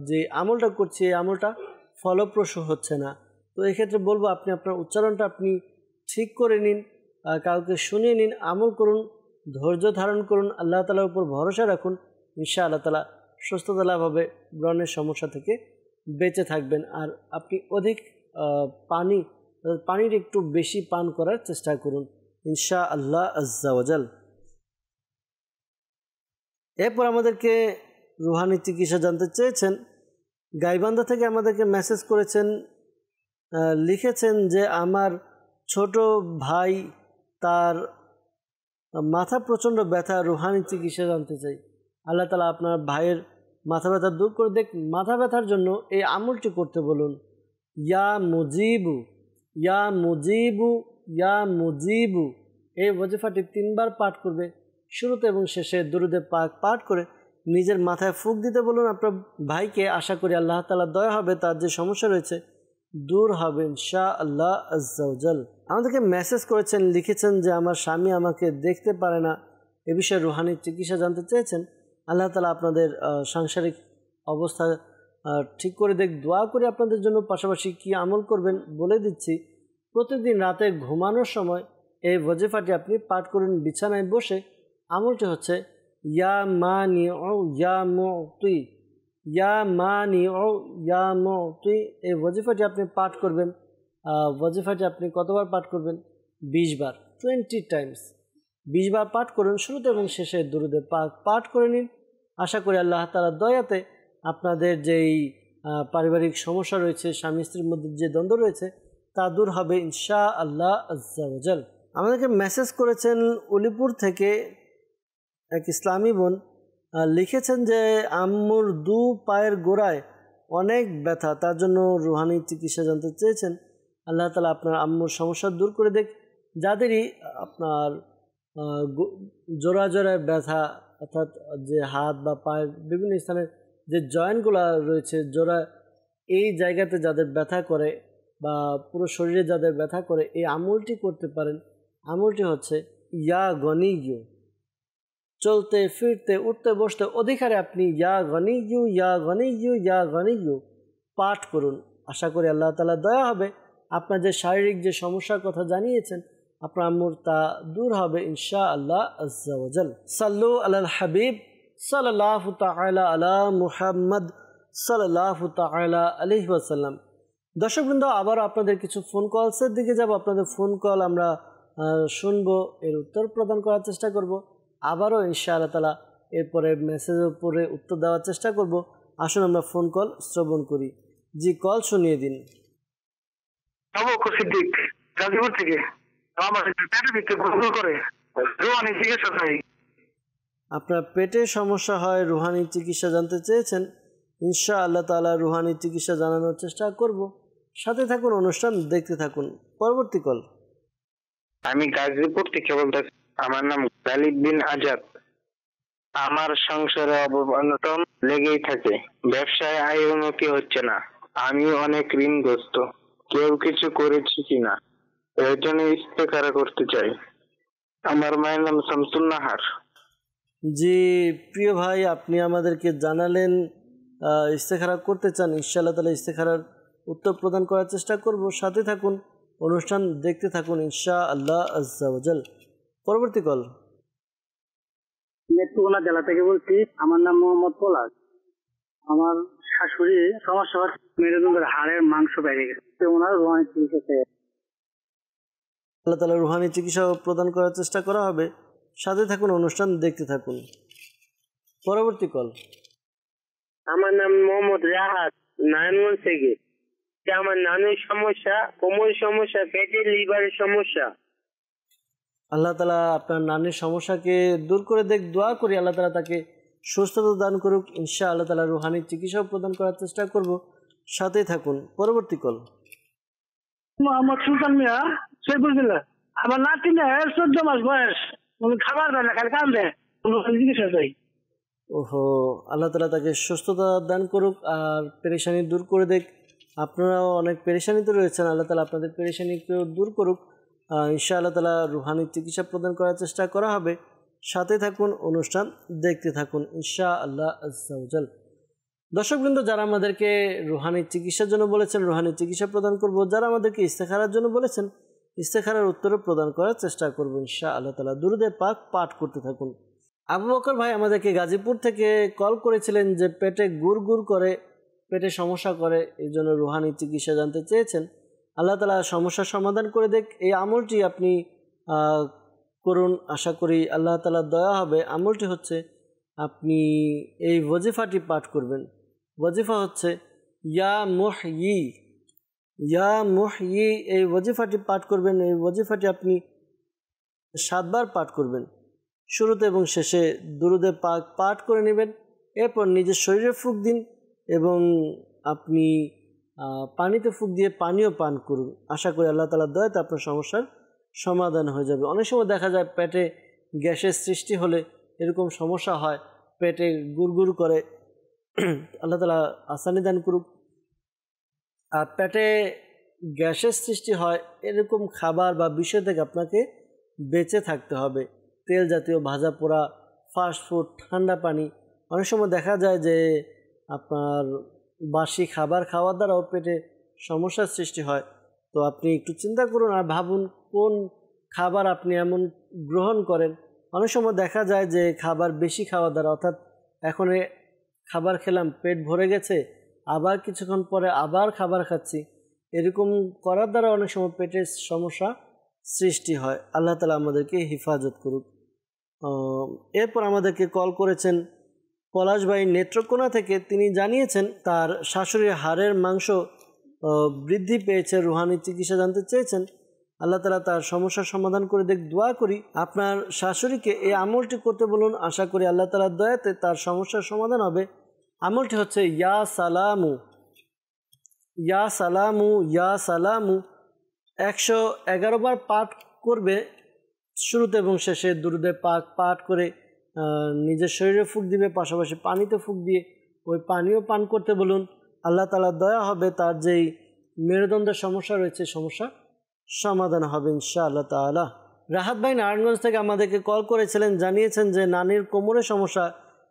Speaker 2: যে আমলটা করছি এই আমলটা ফলপ্রসূ হচ্ছে না। তো এক্ষেত্রে বলবো আপনি আপনার উচ্চারণটা আপনি ঠিক করে নিন, কাউকে শুনিয়ে নিন, আমল করুন, ধৈর্য ধারণ করুন, আল্লাহ তাআলার উপর ভরসা রাখুন, ইনশাআল্লাহ তাআলা সুস্থতা লাভ হবে, ব্রণের সমস্যা থেকে বেঁচে থাকবেন। আর আপনি অধিক পানির একটু বেশি পান করার চেষ্টা করুন ইনশাআল্লাহ আজ্জা ওয়াজাল। এরপর আমাদেরকে রুহানি চিকিৎসা জানতে চেয়েছেন, গাইবান্ধা থেকে আমাদেরকে মেসেজ করেছেন, লিখেছেন যে আমার ছোট ভাই তার মাথা প্রচণ্ড ব্যথা, রুহানি চিকিৎসা জানতে চাই। আল্লাহ তাআলা আপনার ভাইয়ের মাথা ব্যথা দূর করে দেখ। মাথা ব্যথার জন্য এই আমলটি করতে বলুন, ইয়া মুজিবু ইয়া মুজিবু ইয়া মুজিবু, এই ওয়াজিফাটি 3 বার পাঠ করবে, শুরুতে এবং শেষে দুরুদে পাক পাঠ করে নিজের মাথায় ফুঁক দিতে বলুন আপনার ভাইকে। আশা করি আল্লাহ তাআলা দয়া হবে, তার যে সমস্যা রয়েছে দূর হবে ইনশাআল্লাহ আজ্জা ওয়াজাল। আমাদেরকে মেসেজ করেছেন, লিখেছেন যে আমার স্বামী আমাকে দেখতে পারে না, এ বিষয়ে রুহানি চিকিৎসা জানতে চেয়েছেন। আল্লাহ তাআলা আপনাদের সাংসারিক অবস্থা ঠিক করে দেখ, দোয়া করি আপনাদের জন্য। পাশাপাশি কি আমল করবেন বলে দিচ্ছি। প্রতিদিন রাতে ঘুমানোর সময় এই ওয়াজিফাটি আপনি পাঠ করুন বিছানায় বসে। আমলটি হচ্ছে ইয়া মানি ও ইয়া মুতি ইয়া মানি ও ইয়া মুতি, এই ওয়াজিফাটি আপনি পাঠ করবেন। ওয়াজিফাটি আপনি কতবার পাঠ করবেন? 20 বার, 20 টাইমস 20 বার পাঠ করুন, শুরুতে এবং শেষে দুরুদে পাক পাঠ করে নিন। আশা করি আল্লাহ তাআলার দয়াতে আপনাদের যেই পারিবারিক সমস্যা রয়েছে, স্বামী স্ত্রীর মধ্যে যে দ্বন্দ্ব রয়েছে তা দূর হবে ইনশাআল্লাহ আজ্জা ওয়াজাল। আমাদেরকে মেসেজ করেছেন উলিপুর থেকে এক ইসলামী বোন, লিখেছেন যে আম্মুর 2 পায়ের গোড়ায় অনেক ব্যথা, তার জন্য রুহানি চিকিৎসা জানতে চেয়েছেন। আল্লাহ তাআলা আপনার আম্মুর সমস্যা দূর করে দেখ। যাদেরই আপনার জোড়া জোড়ায় ব্যথা, অর্থাৎ যে হাত বা পায়ের বিভিন্ন স্থানের যে জয়েন্টগুলো রয়েছে জোড়া, এই জায়গাতে যাদের ব্যথা করে বা পুরো শরীরে যাদের ব্যথা করে এই আমলটি করতে পারেন। আমলটি হচ্ছে ইয়া গনিয়ু, চলতে ফিরতে উঠতে বসতে অধিকারে আপনি ইয়া গনিয়ু ইয়া গনিয়ু ইয়া গনিয়ু পাঠ করুন। আশা করি আল্লাহ তাআলা দয়া হবে, আপনার যে শারীরিক যে সমস্যার কথা জানিয়েছেন আপনার আম্মুর তা দূর হবে ইনশাআল্লাহ আজ্জা ওয়াজাল। সাল্লু আলাল হাবিব সাল্লাল্লাহু তাআলা আলা মুহাম্মদ সাল্লাল্লাহু তাআলা আলাইহি ওয়াসাল্লাম। দর্শকবৃন্দ, আবার আপনাদের কিছু ফোন কলসের দিকে যাব। আপনাদের ফোন কল আমরা শুনবো, এর উত্তর প্রদান করার চেষ্টা করব। আবারও ইনশাআল্লাহ তাআলা এরপরে মেসেজের উপরে উত্তর দেওয়ার চেষ্টা করব। আসুন আমরা ফোন কল শ্রবণ করি। জি, কল শুনিয়ে দিন।
Speaker 4: আবু বকর সিদ্দিক, গাজীপুর থেকে। আমার পেটের ভিতরে গড়গড় করে, রুহানি চিকিৎসা চাই।
Speaker 2: আপনার পেটে সমস্যা হয়, রুহানি চিকিৎসা জানতে চেয়েছেন। ইনশাআল্লাহ তাআলা রুহানি চিকিৎসা জানানোর চেষ্টা করব। সাথে থাকুন, অনুষ্ঠান দেখতে থাকুন। পরবর্তী কল।
Speaker 6: আমি গাজীপুর থেকে বলতেছি। আমার নাম গালিব বিন আজাদ। আমার সংসারে অবনতন লেগেই থাকে, ব্যবসায় আয় উন্নতি হচ্ছে না, আমি অনেক ঋণগ্রস্ত, কেউ কিছু করেছি কিনা এর জন্য ইস্তেখারা করতে চাই। আমার মায়ের নাম শামসুন নাহার।
Speaker 2: জি প্রিয় ভাই, আপনি আমাদেরকে জানালেন ইস্তেখারা করতে চান। ইনশাআল্লাহ তাআলা ইস্তেখারার উত্তর প্রদান করার চেষ্টা করব। সাথে থাকুন, অনুষ্ঠান দেখতে থাকুন ইনশাআল্লাহ আজ্জা ওয়াজাল। পরবর্তী কল।
Speaker 6: নেত্রকোনা জেলা থেকে বলছি। আমার নাম মোহাম্মদ পলাশ। আমার শাশুড়ি সমস্যা হচ্ছে মেরুদণ্ডের হাড়ের মাংস বেড়ে গেছে, ওনার রোহানি চিকিৎসা।
Speaker 2: আল্লাহ তাআলা রুহানি চিকিৎসা প্রদান করার চেষ্টা করা হবে। সাথে থাকুন, অনুষ্ঠান দেখতে থাকুন। পরবর্তী কল।
Speaker 7: আমার নাম মোহাম্মদ রাহাত, নারায়ণগঞ্জ থেকে। আমার নানের সমস্যা, কোমরের সমস্যা, পেটের লিভারের সমস্যা।
Speaker 2: আল্লাহ তাআলা আপনার নানির সমস্যাকে দূর করে দোয়া করি আল্লাহ তাআলা তাকে সুস্থতা দান করুক। ইনশাআল্লাহ আল্লাহ তাআলা রুহানি চিকিৎসা প্রদান করার চেষ্টা করব। সাথেই থাকুন। পরবর্তী কল।
Speaker 6: মোহাম্মদ সুলতান মিয়া, সৈফুল্লাহ। আমার নাতিনের 14 মাস বয়স, খাবার দেয় না, খালি কান্দে, চিকিৎসা চাই।
Speaker 2: ওহো, আল্লাহ তাআলা তাকে সুস্থতা দান করুক আর পেরেশানি দূর করে দেখ। আপনারাও অনেক পেরেশানিতে রয়েছেন, আল্লাহ তাআলা আপনাদের পেরেশানিকেও দূর করুক। ইনশাআল্লাহ তাআলা রুহানি চিকিৎসা প্রদান করার চেষ্টা করা হবে। সাথে থাকুন, অনুষ্ঠান দেখতে থাকুন ইনশাআল্লাহ আজ্জা ওয়া জাল। দর্শকবৃন্দ, যারা আমাদেরকে রুহানি চিকিৎসার জন্য বলেছেন রুহানি চিকিৎসা প্রদান করব, যারা আমাদেরকে ইস্তেখারার জন্য বলেছেন ইস্তেখারার উত্তরও প্রদান করার চেষ্টা করব ইনশাআল্লাহ তাআলা। দুরুদে পাক পাঠ করতে থাকুন। আবু বকর ভাই আমাদেরকে গাজীপুর থেকে কল করেছিলেন যে পেটে গুড় করে, পেটে সমস্যা করে, এই জন্য রুহানি চিকিৎসা জানতে চেয়েছেন। আল্লাহ তাআলা সমস্যার সমাধান করে দেখ। এই আমলটি আপনি করুন, আশা করি আল্লাহ তাআলার দয়া হবে। আমলটি হচ্ছে আপনি এই ওয়াজিফাটি পাঠ করবেন। ওয়াজিফা হচ্ছে ইয়া মুহয়ি, ইয়া মুহয়ি, এই ওয়াজিফাটি পাঠ করবেন। এই ওয়াজিফাটি আপনি 7 বার পাঠ করবেন। শুরুতে এবং শেষে দুরুদে পাক পাঠ করে নেবেন। এরপর নিজের শরীরে ফুঁক দিন এবং আপনি পানিতে ফুঁক দিয়ে পানিও পান করুন। আশা করি আল্লাহ তাআলার দয়াতে আপনার সমস্যার সমাধান হয়ে যাবে। অনেক সময় দেখা যায় পেটে গ্যাসের সৃষ্টি হলে এরকম সমস্যা হয়, পেটে গুড় করে। আল্লাহ তাআলা আসানি দান করুক। আর পেটে গ্যাসের সৃষ্টি হয় এরকম খাবার বা বিষয় থেকে আপনাকে বেঁচে থাকতে হবে। তেল জাতীয়, ভাজা পোড়া, ফাস্টফুড, ঠান্ডা পানি। অনেক সময় দেখা যায় যে আপনার বাসি খাবার খাওয়ার দ্বারাও পেটে সমস্যার সৃষ্টি হয়। তো আপনি একটু চিন্তা করুন আর ভাবুন কোন খাবার আপনি এমন গ্রহণ করেন। অনেক সময় দেখা যায় যে খাবার বেশি খাওয়া দ্বারা, অর্থাৎ এখন খাবার খেলাম, পেট ভরে গেছে, আবার কিছুক্ষণ পরে আবার খাবার খাচ্ছি, এরকম করার দ্বারা অনেক সময় পেটের সমস্যা সৃষ্টি হয়। আল্লাহ তাআলা আমাদেরকে হেফাজত করুক। এরপর আমাদেরকে কল করেছেন পলাশ ভাই নেত্রকোনা থেকে। তিনি জানিয়েছেন তার শাশুড়ির হাড়ের মাংস বৃদ্ধি পেয়েছে, রুহানি চিকিৎসা জানতে চেয়েছেন। আল্লাহ তাআলা তার সমস্যার সমাধান করে দেখ। দোয়া করি আপনার শাশুড়িকে এই আমলটি করতে বলুন। আশা করি আল্লাহ তাআলার দয়াতে তার সমস্যার সমাধান হবে। আমলটি হচ্ছে ইয়া সালামু, ইয়া সালামু, ইয়া সালামু 111 বার পাঠ করবে। শুরুতে এবং শেষে দুরুদে পাক পাঠ করে নিজের শরীরে ফুঁক দিবে, পাশাপাশি পানিতে ফুঁক দিয়ে ওই পানিও পান করতে বলুন। আল্লাহ তাআলার দয়া হবে, তার যেই মেরুদণ্ডের সমস্যা রয়েছে সমস্যা সমাধান হবে ইনশাআল্লাহ তাআলা। রাহাত ভাই নারায়ণগঞ্জ থেকে আমাদেরকে কল করেছিলেন, জানিয়েছেন যে নানির কোমরের সমস্যা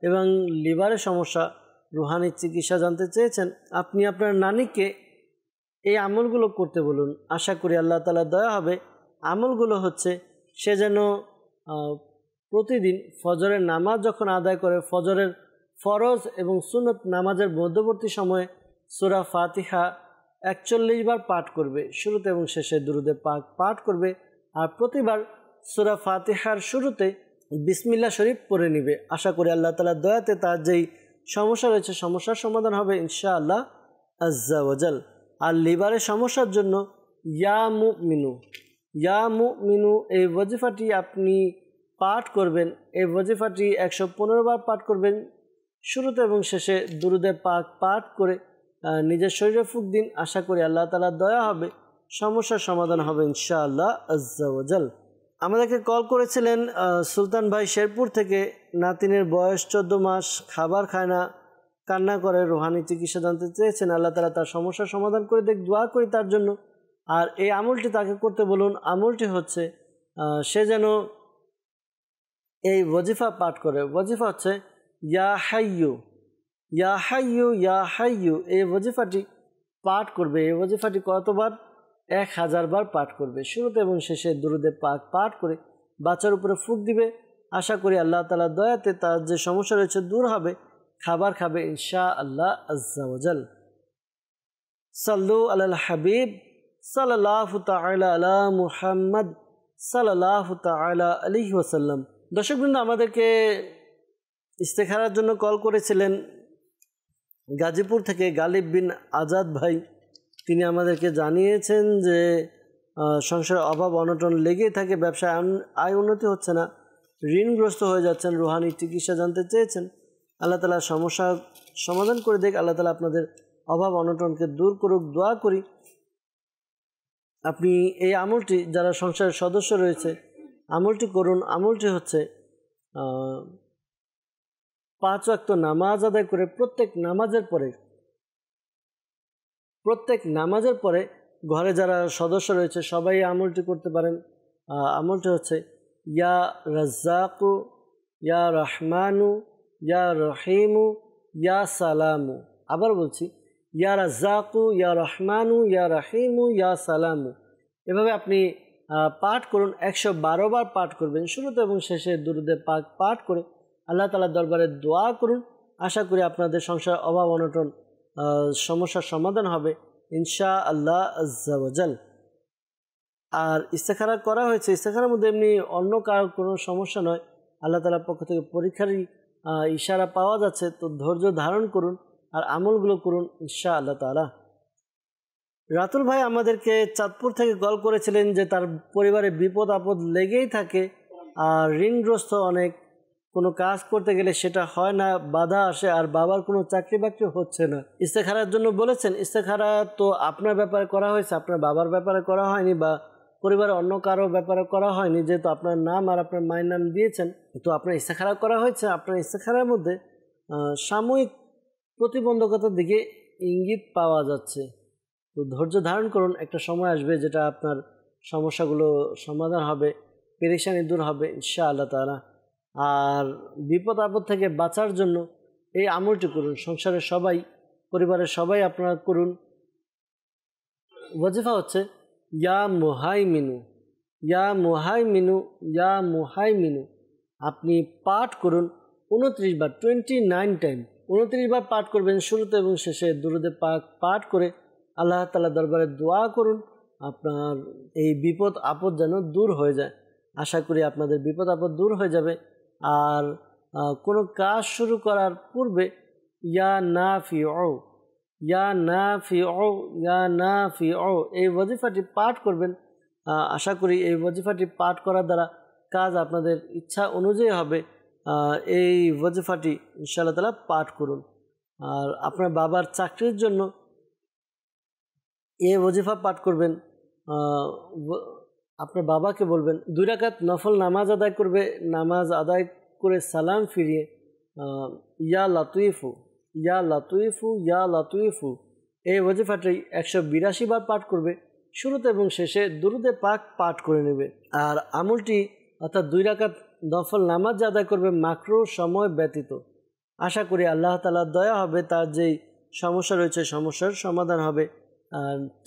Speaker 2: এবং লিভারের সমস্যা, রুহানি চিকিৎসা জানতে চেয়েছেন। আপনি আপনার নানিকে এই আমলগুলো করতে বলুন। আশা করি আল্লাহ তাআলার দয়া হবে। আমলগুলো হচ্ছে সে যেন প্রতিদিন ফজরের নামাজ যখন আদায় করে, ফজরের ফরজ এবং সুন্নত নামাজের মধ্যবর্তী সময়ে সূরা ফাতিহা 41 বার পাঠ করবে। শুরুতে এবং শেষে দুরুদে পাক পাঠ করবে। আর প্রতিবার সূরা ফাতিহার শুরুতে বিসমিল্লাহ শরীফ পড়ে নেবে। আশা করি আল্লাহ তাআলার দয়াতে তার যেই সমস্যা রয়েছে সমস্যার সমাধান হবে ইনশাআল্লাহ আজ্জা ওয়া জাল। আর লিভারের সমস্যার জন্য ইয়া মুমিনু, ইয়া মুমিনু এই ওয়াজিফাটি আপনি পাঠ করবেন। এই ওয়াজিফাটি 115 বার পাঠ করবেন। শুরুতে এবং শেষে দুরুদে পাক পাঠ করে নিজের শরীরে ফুঁক দিন। আশা করি আল্লাহ তাআলার দয়া হবে, সমস্যার সমাধান হবে ইনশাআল্লাহ আজ্জা ওয়া জাল। আমাদেরকে কল করেছিলেন সুলতান ভাই শেরপুর থেকে। নাতিনের বয়স 14 মাস, খাবার খায় না, কান্না করে, রুহানি চিকিৎসা জানতে চেয়েছেন। আল্লাহ তাআলা তার সমস্যার সমাধান করে দেখ। দোয়া করি তার জন্য। আর এই আমলটি তাকে করতে বলুন। আমলটি হচ্ছে সে যেন এই ওয়াজিফা পাঠ করে। ওয়াজিফা হচ্ছে ইয়া হাইয়ু, ইয়া হাইয়ু, ইয়া হাইয়ু এই ওয়াজিফাটি পাঠ করবে। এই ওয়াজিফাটি কতবার? 1000 বার পাঠ করবে। শুরুতে এবং শেষে দুরুদে পাক পাঠ করে বাচ্চার উপরে ফুঁক দিবে। আশা করি আল্লাহ তাআলার দয়াতে তার যে সমস্যা রয়েছে দূর হবে। খাবার খাবে ইনশাআল্লাহ আজ্জা ওয়াজাল। সাল্লু আলাল হাবিব সাল্লাল্লাহু তাআলা আলা মুহাম্মদ সাল্লাল্লাহু তাআলা আলাইহি ওয়াসাল্লাম। দর্শকবৃন্দ, আমাদেরকে ইস্তেখারার জন্য কল করেছিলেন গাজীপুর থেকে গালিব বিন আজাদ ভাই। তিনি আমাদেরকে জানিয়েছেন যে সংসারের অভাব অনটন লেগেই থাকে, ব্যবসায় আয় উন্নতি হচ্ছে না, ঋণগ্রস্ত হয়ে যাচ্ছেন, রুহানি চিকিৎসা জানতে চেয়েছেন। আল্লাহ তাআলা সমস্যা সমাধান করে দেখ, আল্লাহ তাআলা আপনাদের অভাব অনটনকে দূর করুক, দোয়া করি। আপনি এই আমলটি, যারা সংসারের সদস্য রয়েছে, আমলটি করুন। আমলটি হচ্ছে 5 ওয়াক্ত নামাজ আদায় করে প্রত্যেক নামাজের পরে ঘরে যারা সদস্য রয়েছে সবাই আমলটি করতে পারেন। আমলটি হচ্ছে ইয়া রাজ্জাকু ইয়া রহমানু ইয়া রহিমু ইয়া সালামু। আবার বলছি, ইয়া রাজ্জাকু ইয়া রহমানু ইয়া রহিমু ইয়া সালামু। এভাবে আপনি পাঠ করুন। 112 বার পাঠ করবেন। শুরুতে এবং শেষে দুরুদে পাক পাঠ করে আল্লাহ তাআলার দরবারে দোয়া করুন। আশা করি আপনাদের সংসার অভাব অনটন সমস্যার সমাধান হবে ইনশাআল্লাহ আজ্জা ওয়াজাল। আর ইস্তেখারা করা হয়েছে, ইস্তেখারার মধ্যে এমনি অন্য কারো কোনো সমস্যা নয়, আল্লাহ তাআলার পক্ষ থেকে পরীক্ষারই ইশারা পাওয়া যাচ্ছে। তো ধৈর্য ধারণ করুন আর আমলগুলো করুন ইনশাআল্লাহ তাআলা। রাতুল ভাই আমাদেরকে চাঁদপুর থেকে কল করেছিলেন যে তার পরিবারে বিপদ আপদ লেগেই থাকে আর ঋণগ্রস্ত অনেক, কোনো কাজ করতে গেলে সেটা হয় না, বাধা আসে, আর বাবার কোনো চাকরি বাকরি হচ্ছে না। ইস্তেখারার জন্য বলেছেন। ইস্তেখারা তো আপনার ব্যাপারে করা হয়েছে, আপনার বাবার ব্যাপারে করা হয়নি বা পরিবারের অন্য কারো ব্যাপারে করা হয়নি, যেহেতু আপনার নাম আর আপনার মায়ের নাম দিয়েছেন, তো আপনার ইস্তেখারা করা হয়েছে। আপনার ইস্তেখারার মধ্যে সাময়িক প্রতিবন্ধকতার দিকে ইঙ্গিত পাওয়া যাচ্ছে। তো ধৈর্য ধারণ করুন, একটা সময় আসবে যেটা আপনার সমস্যাগুলো সমাধান হবে, পেরেশানি দূর হবে ইনশাআল্লাহ তাআলা। আর বিপদ আপদ থেকে বাঁচার জন্য এই আমলটি করুন। সংসারের সবাই, পরিবারের সবাই আপনারা করুন। ওয়াজিফা হচ্ছে ইয়া মুহাইমিনু ইয়া মুহাইমিনু ইয়া মুহাইমিনু। আপনি পাঠ করুন 29 বার, 29 টাইম 29 বার পাঠ করবেন। শুরুতে এবং শেষে দুরুদে পাক পাঠ করে আল্লাহ তাআলার দরবারে দোয়া করুন আপনার এই বিপদ আপদ যেন দূর হয়ে যায়। আশা করি আপনাদের বিপদ আপদ দূর হয়ে যাবে। আর কোনো কাজ শুরু করার পূর্বে ইয়া নাফিউ ইয়া নাফিউ ইয়া নাফিউ এই ওয়াজিফাটি পাঠ করবেন। আশা করি এই ওয়াজিফাটি পাঠ করার দ্বারা কাজ আপনাদের ইচ্ছা অনুযায়ী হবে। এই ওয়াজিফাটি ইনশাআল্লাহ তাআলা পাঠ করুন। আর আপনার বাবার চাকরির জন্য এই ওয়াজিফা পাঠ করবেন। আপনার বাবাকে বলবেন 2 রাকাত নফল নামাজ আদায় করবে, নামাজ আদায় করে সালাম ফিরিয়ে ইয়া লাতিফু ইয়া লাতিফু ইয়া লাতিফু এই ওয়াজিফাটি 182 বার পাঠ করবে। শুরুতে এবং শেষে দুরুদে পাক পাঠ করে নেবে। আর আমলটি অর্থাৎ 2 রাকাত নফল নামাজ আদায় করবে মাকরু সময় ব্যতীত। আশা করি আল্লাহ তাআলার দয়া হবে, তার যেই সমস্যা রয়েছে সমস্যার সমাধান হবে,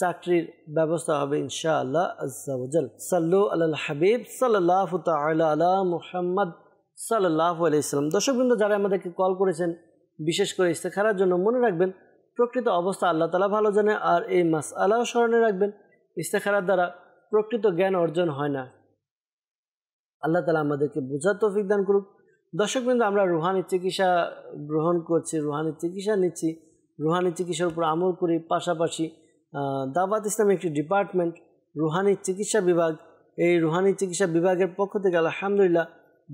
Speaker 2: চাকরির ব্যবস্থা হবে ইনশাআল্লাহ আজ্জা ওয়াজাল। সাল্লু আলাল হাবিব সাল্লাল্লাহু তাআলা আলা মুহাম্মদ সাল্লাল্লাহু আলাইহি ওয়াসাল্লাম। দর্শকবৃন্দ, যারা আমাদেরকে কল করেছেন বিশেষ করে ইস্তেখারার জন্য, মনে রাখবেন প্রকৃত অবস্থা আল্লাহ তাআলা ভালো জানে। আর এই মাসআলাও স্মরণে রাখবেন, ইস্তেখারার দ্বারা প্রকৃত জ্ঞান অর্জন হয় না। আল্লাহ তাআলা আমাদেরকে বোঝার তৌফিক দান করুক। দর্শকবৃন্দ, আমরা রুহানি চিকিৎসা গ্রহণ করছি, রুহানি চিকিৎসা নিচ্ছি, রুহানি চিকিৎসার উপর আমল করি। পাশাপাশি দাওয়াত ইসলামী একটি ডিপার্টমেন্ট, রুহানি চিকিৎসা বিভাগ, এই রুহানি চিকিৎসা বিভাগের পক্ষ থেকে আলহামদুলিল্লাহ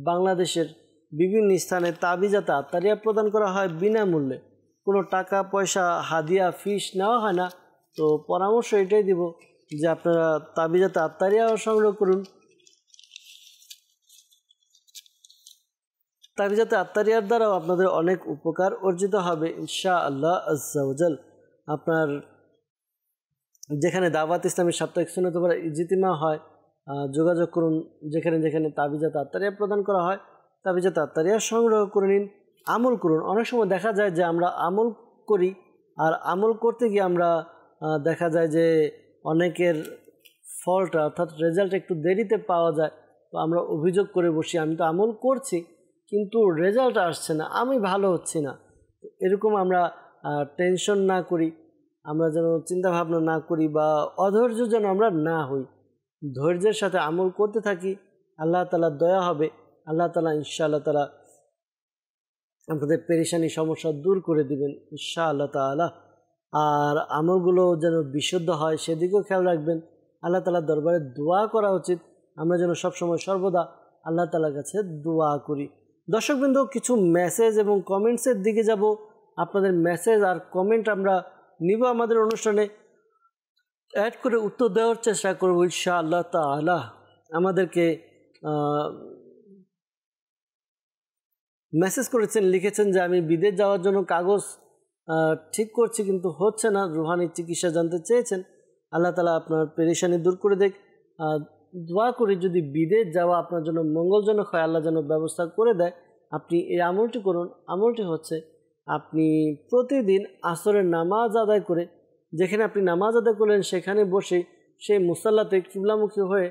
Speaker 2: বাংলাদেশের বিভিন্ন স্থানে তাবিজাতে আত্তারিয়া প্রদান করা হয় বিনামূল্যে। কোনো টাকা পয়সা হাদিয়া ফিস নেওয়া হয় না। তো পরামর্শ এটাই দিব যে আপনারা তাবিজাতে আত্তারিয়াও সংগ্রহ করুন। তাবিজাতে আত্তারিয়ার দ্বারাও আপনাদের অনেক উপকার অর্জিত হবে ইনশাআল্লাহ আজ্জা ওয়াজাল। আপনার যেখানে দাওয়াত ইসলামী সাপ্তাহিক সুন্নাত ওয়াল ইজতিমা হয়, যোগাযোগ করুন। যেখানে যেখানে তাবিজাতে আত্তারিয়া প্রদান করা হয়, তাবিজাতে আত্তারিয়া সংগ্রহ করে নিন, আমল করুন। অনেক সময় দেখা যায় যে আমরা আমল করি, আর আমল করতে গিয়ে আমরা দেখা যায় যে অনেকের ফলটা অর্থাৎ রেজাল্ট একটু দেরিতে পাওয়া যায়। তো আমরা অভিযোগ করে বসি, আমি তো আমল করছি কিন্তু রেজাল্ট আসছে না, আমি ভালো হচ্ছি না। এরকম আমরা টেনশন না করি, আমরা যেন চিন্তা ভাবনা না করি বা অধৈর্য যেন আমরা না হই, ধৈর্যের সাথে আমল করতে থাকি। আল্লাহ তাআলা দয়া হবে, আল্লাহ তাআলা ইনশাআল্লাহ তাআলা আপনাদের পেরেশানি সমস্যা দূর করে দিবেন ইনশাআল্লাহ তাআলা। আর আমলগুলো যেন বিশুদ্ধ হয় সেদিকেও খেয়াল রাখবেন। আল্লাহ তাআলার দরবারে দোয়া করা উচিত, আমরা যেন সবসময় সর্বদা আল্লাহ তাআলার কাছে দোয়া করি। দর্শকবৃন্দ, কিছু মেসেজ এবং কমেন্টসের দিকে যাব। আপনাদের মেসেজ আর কমেন্ট আমরা নিব, আমাদের অনুষ্ঠানে অ্যাড করে উত্তর দেওয়ার চেষ্টা করব ইনশাআল্লাহ তাআলা। আমাদেরকে মেসেজ করেছেন, লিখেছেন যে আমি বিদেশ যাওয়ার জন্য কাগজ ঠিক করছি কিন্তু হচ্ছে না, রুহানি চিকিৎসা জানতে চেয়েছেন। আল্লাহ তাআলা আপনার পেরেশানি দূর করে দেখ। দোয়া করি যদি বিদেশ যাওয়া আপনার জন্য মঙ্গলজনক হয়, আল্লাহ যেন ব্যবস্থা করে দেয়। আপনি এই আমলটি করুন। আমলটি হচ্ছে আপনি প্রতিদিন আসরের নামাজ আদায় করে, যেখানে আপনি নামাজ আদায় করলেন সেখানে বসে সেই মুসাল্লাতে কিবলামুখী হয়ে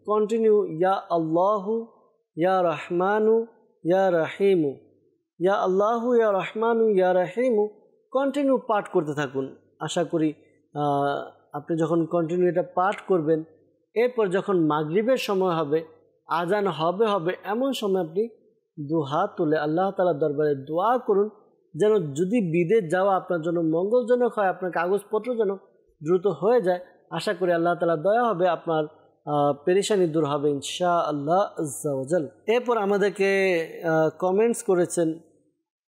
Speaker 2: কন্টিনিউ ইয়া আল্লাহু ইয়া রহমানু ইয়া রাহিমু, ইয়া আল্লাহু ইয়া রহমানু ইয়া রাহিমু কন্টিনিউ পাঠ করতে থাকুন। আশা করি আপনি যখন কন্টিনিউ এটা পাঠ করবেন, এরপর যখন মাগরিবের সময় হবে, আজান হবে এমন সময় আপনি দুহাত তুলে আল্লাহ তাআলার দরবারে দোয়া করুন যেন যদি বিদেশ যাওয়া আপনার জন্য মঙ্গলজনক হয়, আপনার কাগজপত্র যেন দ্রুত হয়ে যায়। আশা করি আল্লাহ তাআলার দয়া হবে, আপনার পেরেশানি দূর হবে ইনশাআল্লাহ আজ্জা ওয়া জাল। এরপর আমাদেরকে কমেন্টস করেছেন,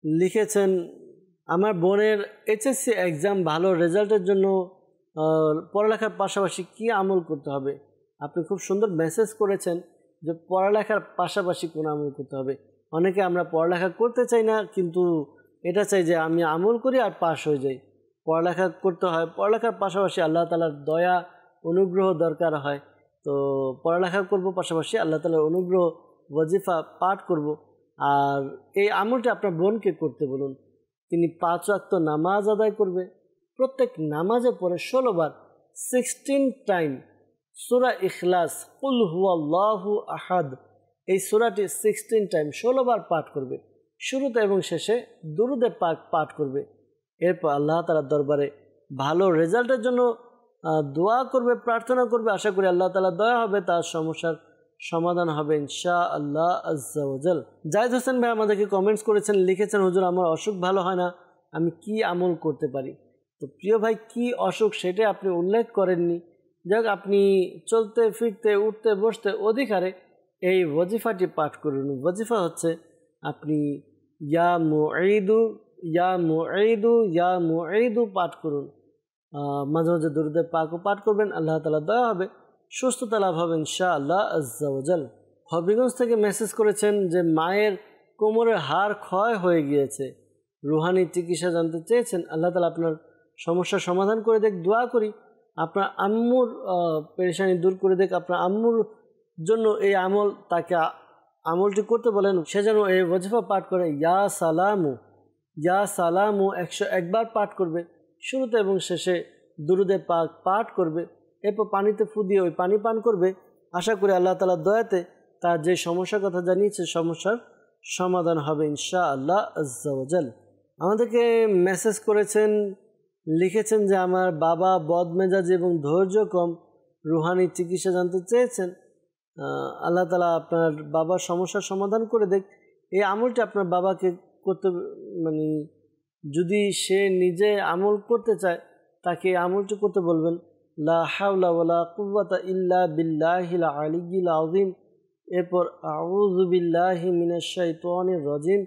Speaker 2: লিখেছেন আমার বোনের এইচএসসি এক্সাম ভালো রেজাল্টের জন্য পড়ালেখার পাশাপাশি কি আমল করতে হবে। আপনি খুব সুন্দর মেসেজ করেছেন যে পড়ালেখার পাশাপাশি কোন আমল করতে হবে। অনেকে আমরা পড়ালেখা করতে চাই না, কিন্তু এটা চাই যে আমি আমল করি আর পাশ হয়ে যাই। পড়ালেখা করতে হয়, পড়ালেখার পাশাপাশি আল্লাহ তাআলার দয়া অনুগ্রহ দরকার হয়। তো পড়ালেখা করব, পাশাপাশি আল্লাহ তাআলার অনুগ্রহ ওয়াজিফা পাঠ করব। আর এই আমলটি আপনার বোনকে করতে বলুন। তিনি 5 ওয়াক্ত নামাজ আদায় করবে, প্রত্যেক নামাজে পড়ে 16 বার 16 টাইম সূরা ইখলাস কুল হুয়াল্লাহু আহাদ, এই সূরাটি 16 টাইম 16 বার পাঠ করবে। শুরুতে এবং শেষে দুরুদে পাক পাঠ করবে। এরপর আল্লাহ তাআলার দরবারে ভালো রেজাল্টের জন্য দোয়া করবে, প্রার্থনা করবে। আশা করি আল্লাহ তাআলা দয়া হবে, তার সমস্যার সমাধান হবে ইনশাআল্লাহ আজ্জা ওয়া জাল। জায়েদ হোসেন ভাই আমাদেরকে কমেন্টস করেছেন, লিখেছেন হুজুর আমার অসুখ ভালো হয় না, আমি কি আমল করতে পারি। তো প্রিয় ভাই, কি অসুখ সেটা আপনি উল্লেখ করেননি। যাক, আপনি চলতে ফিরতে উঠতে বসতে অধিকারে এই ওয়াজিফাটি পাঠ করুন। ওয়াজিফা হচ্ছে আপনি ইয়া মুঈদু ইয়া মুঈদু ইয়া মুঈদু পাঠ করুন। মাঝে মাঝে দুরূদে পাকও পাঠ করবেন। আল্লাহ তাআলা দয়া হবে, সুস্থতা লাভ হবে ইনশাআল্লাহ আজ্জা ওয়া জাল। হবিগঞ্জ থেকে মেসেজ করেছেন যে মায়ের কোমরের হাড় ক্ষয় হয়ে গিয়েছে, রুহানি চিকিৎসা জানতে চেয়েছেন। আল্লাহ তাআলা আপনার সমস্যার সমাধান করে দেখ। দোয়া করি আপনার আম্মুর পেরেশানি দূর করে দেখ। আপনার আম্মুর জন্য এই আমল, তাকে আমলটি করতে বলেন, সে যেন এই ওয়াজিফা পাঠ করে। ইয়া সালামু 101 বার পাঠ করবে, শুরুতে এবং শেষে দুরুদে পাক পাঠ করবে। এরপর পানিতে ফু দিয়ে ওই পানি পান করবে। আশা করি আল্লাহ তাআলার দয়াতে তার যে সমস্যার কথা জানিয়েছে সমস্যার সমাধান হবে ইনশাআল্লাহ আজ্জা ওয়া জাল। আমাদেরকে মেসেজ করেছেন, লিখেছেন যে আমার বাবা বদমেজাজি এবং ধৈর্য কম, রুহানি চিকিৎসা জানতে চেয়েছেন। আল্লাহ তাআলা আপনার বাবার সমস্যার সমাধান করে দেখ। এই আমলটি আপনার বাবাকে করতে, মানে যদি সে নিজে আমল করতে চায় তাকে এই আমলটি করতে বলবেন। লা হাওলা ওয়ালা কুওয়াতা ইল্লা বিল্লাহিল আলিয়্যিল আযীম। এরপর আউযু বিল্লাহি মিনাশ শাইতানির রাজিম।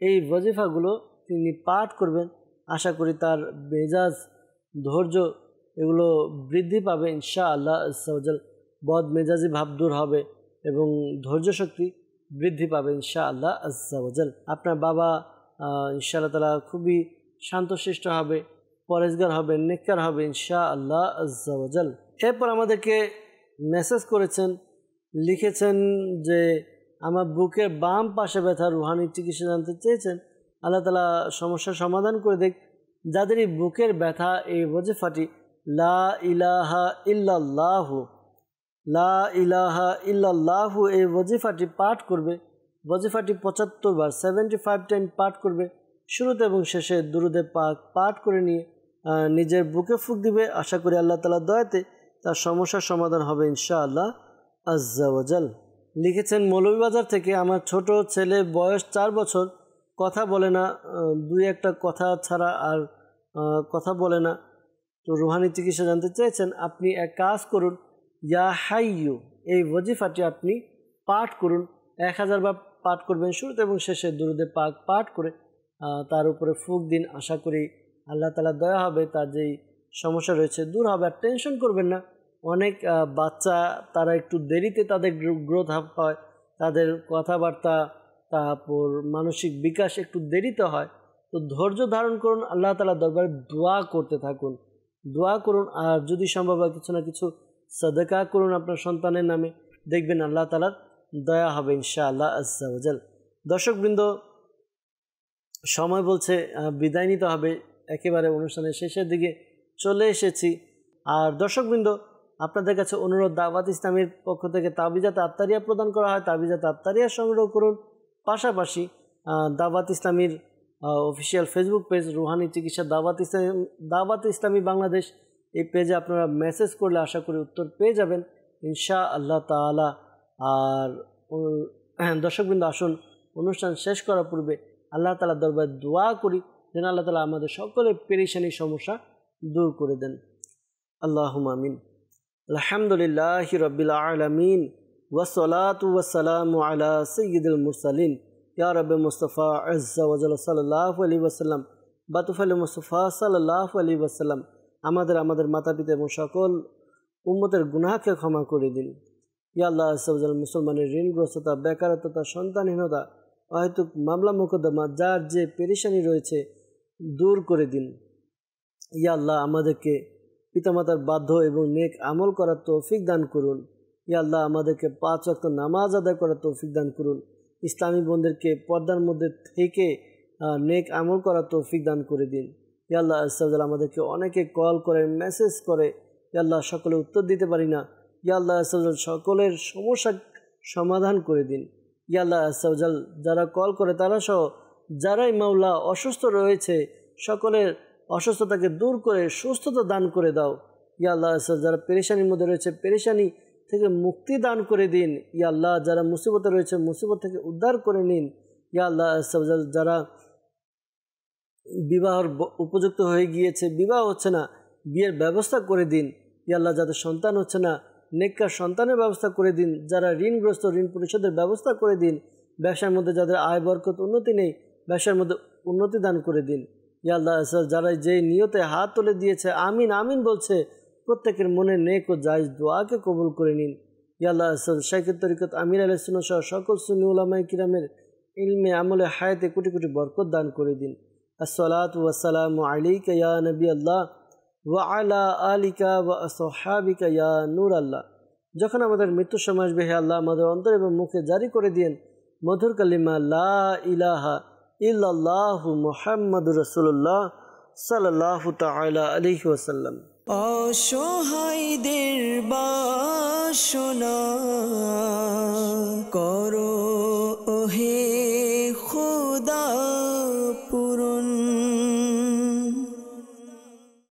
Speaker 2: এই ওয়াজিফাগুলো তিনি পাঠ করবেন। আশা করি তার মেজাজ, ধৈর্য এগুলো বৃদ্ধি পাবে ইনশাআল্লাহ আজ্জা ওয়া জাল। বদ মেজাজি ভাব দূর হবে এবং ধৈর্য শক্তি বৃদ্ধি পাবে ইনশাআল্লাহ আজ্জা ওয়া জাল। আপনার বাবা ইনশাআল্লাহ তাআলা খুবই শান্তশিষ্ট হবে, পরেজগার হবে, নেককার হবে ইনশাআল্লাহ আজ্জা ওয়া জাল। এরপর আমাদেরকে মেসেজ করেছেন, লিখেছেন যে আমার বুকের বাম পাশে ব্যথা, রুহানি চিকিৎসা জানতে চেয়েছেন। আল্লাহ তাআলা সমস্যার সমাধান করে দেখ। যাদের এই বুকের ব্যথা, এই ওয়াজিফাটি লা ইলাহা ইল্লাল্লাহু লা ইলাহা ইল্লাল্লাহু এই ওয়াজিফাটি পাঠ করবে। ওয়াজিফাটি 75 বার 75 টাইম পাঠ করবে, শুরুতে এবং শেষে দুরুদে পাক পাঠ করে নিয়ে নিজের বুকে ফুঁক দিবে। আশা করি আল্লাহ তাআলার দয়াতে তার সমস্যার সমাধান হবে ইনশাআল্লাহ আজ্জা ওয়াজাল। লিখেছেন মৌলভীবাজার থেকে, আমার ছোট ছেলে বয়স 4 বছর, কথা বলে না, 2-1টা কথা ছাড়া আর কথা বলে না। তো রুহানি চিকিৎসা জানতে চেয়েছেন। আপনি এক কাজ করুন, ইয়া হাইয়ু এই ওয়াজিফাটি আপনি পাঠ করুন, 1000 বার পাঠ করবেন। শুরুতে এবং শেষে দুরুদে পাক পাঠ করে তার উপরে ফুঁক দিন। আশা করি আল্লাহ তাআলা দয়া হবে, তার যেই সমস্যা রয়েছে দূর হবে। আর টেনশন করবেন না। অনেক বাচ্চা তারা একটু দেরিতে তাদের গ্রোথ হয়, তাদের কথাবার্তা তারপর মানসিক বিকাশ একটু দেরিতে হয়। তো ধৈর্য ধারণ করুন, আল্লাহ তাআলার দরবারে দোয়া করতে থাকুন, দোয়া করুন। আর যদি সম্ভব হয় কিছু না কিছু সাদাকা করুন আপনার সন্তানের নামে, দেখবেন আল্লাহ তাআলার দয়া হবে ইনশাআল্লাহ আজ্জা ওয়াজাল। দর্শকবৃন্দ, সময় বলছে বিদায় নিতে হবে, একেবারে অনুষ্ঠানের শেষের দিকে চলে এসেছি। আর দর্শকবৃন্দ, আপনাদের কাছে অনুরোধ, দাওয়াত ইসলামের পক্ষ থেকে তাবিজাত আত্তারিয়া প্রদান করা হয়, তাবিজাত আত্তারিয়া সংগ্রহ করুন। পাশাপাশি দাওয়াত ইসলামীর অফিসিয়াল ফেসবুক পেজ রুহানি চিকিৎসা দাওয়াত ইসলামী বাংলাদেশ, এই পেজে আপনারা মেসেজ করলে আশা করি উত্তর পেয়ে যাবেন ইনশাআল্লাহ তাআলা। আর দর্শকবৃন্দ, আসুন অনুষ্ঠান শেষ করার পূর্বে আল্লাহ তাআলার দরবারে দোয়া করি যেন আল্লাহ তাআলা আমাদের সকলের পেরেশানি সমস্যা দূর করে দেন। আল্লাহুম্মা আমিন। আলহামদুলিল্লাহি রাব্বিল আলামিন ওয়াসসালাতু ওয়াসসালামু আলা সাইয়্যিদিল মুরসালিন ইয়া রাব্বি মুস্তাফা আজ্জা ওয়া জাল্লা সাল্লাল্লাহু আলাইহি ওয়াসাল্লাম বাতুফাল মুস্তাফা সাল্লাল্লাহু আলাইহি ওয়াসাল্লাম আমাদের মাতা পিতা এবং সকল উম্মতের গুনাহকে ক্ষমা করে দিন। ইয়া আল্লাহ আজ্জা ওয়া জাল্লা, মুসলমানের ঋণগ্রস্ততা, বেকারত্বতা, সন্তানহীনতা, অহেতুক মামলা মোকদ্দমা, যার যে পেরেশানি রয়েছে দূর করে দিন। ইয়া আল্লাহ, আমাদেরকে পিতামাতার বাধ্য এবং নেক আমল করার তৌফিক দান করুন। ইয়া আল্লাহ, আমাদেরকে 5 ওয়াক্ত নামাজ আদায় করার তৌফিক দান করুন। ইসলামী বোনদেরকে পর্দার মধ্যে থেকে নেক আমল করার তৌফিক দান করে দিন। ইয়া আল্লাহ আজ্জা ওয়া জাল্লা, আমাদেরকে অনেকে কল করে, মেসেজ করে, ইয়া আল্লাহ সকলে উত্তর দিতে পারি না। ইয়া আল্লাহ আজ্জা ওয়া জাল্লা, সকলের সমস্যা সমাধান করে দিন। ইয়া আল্লাহ আজ্জা ওয়া জাল্লা, যারা কল করে তারা সহ যারাই মাওলা অসুস্থ রয়েছে সকলের অসুস্থতাকে দূর করে সুস্থতা দান করে দাও। ইয়া আল্লাহ, যারা পেরেশানির মধ্যে রয়েছে পেরেশানি থেকে মুক্তি দান করে দিন। ইয়া আল্লাহ, যারা মুসিবতে রয়েছে মুসিবত থেকে উদ্ধার করে নিন। ইয়া আল্লাহ, যারা বিবাহের উপযুক্ত হয়ে গিয়েছে, বিবাহ হচ্ছে না, বিয়ের ব্যবস্থা করে দিন। ইয়া আল্লাহ, যাদের সন্তান হচ্ছে না নেককার সন্তানের ব্যবস্থা করে দিন। যারা ঋণগ্রস্ত ঋণ পরিশোধের ব্যবস্থা করে দিন। ব্যবসার মধ্যে যাদের আয় বরকত উন্নতি নেই, ব্যবসার মধ্যে উন্নতি দান করে দিন। ইয়া আল্লাহ, যারা যে নিয়তে হাত তুলে দিয়েছে আমিন আমিন বলছে, প্রত্যেকের মনে নেক ও জায়েজ দোয়াকে কবুল করে নিন। ইয়া আল্লাহ, শাইখুত তরিকত আমির আলাইহিস সালাম সহ সকল সুন্নি উলামায়ে কিরামের ইলমে আমলে হায়াতে কোটি কোটি বরকত দান করে দিন। আসসালাতু ওয়াসসালামু আলাইকা ইয়া নবী আল্লাহ ওয়া আলা আলিকা ওয়া আসহাবিকা ইয়া নূর আল্লাহ। যখন আমাদের মৃত্যু সময় আসবে, হে আল্লাহ, আমাদের অন্তর এবং মুখে জারি করে দিন মধুর কালিমা লা ইলাহা ইল্লাল্লাহু মুহাম্মাদুর রাসূলুল্লাহ সাল্লাল্লাহু তাআলা আলাইহি ওয়াসাল্লাম।
Speaker 1: অসহায়দের বাসনা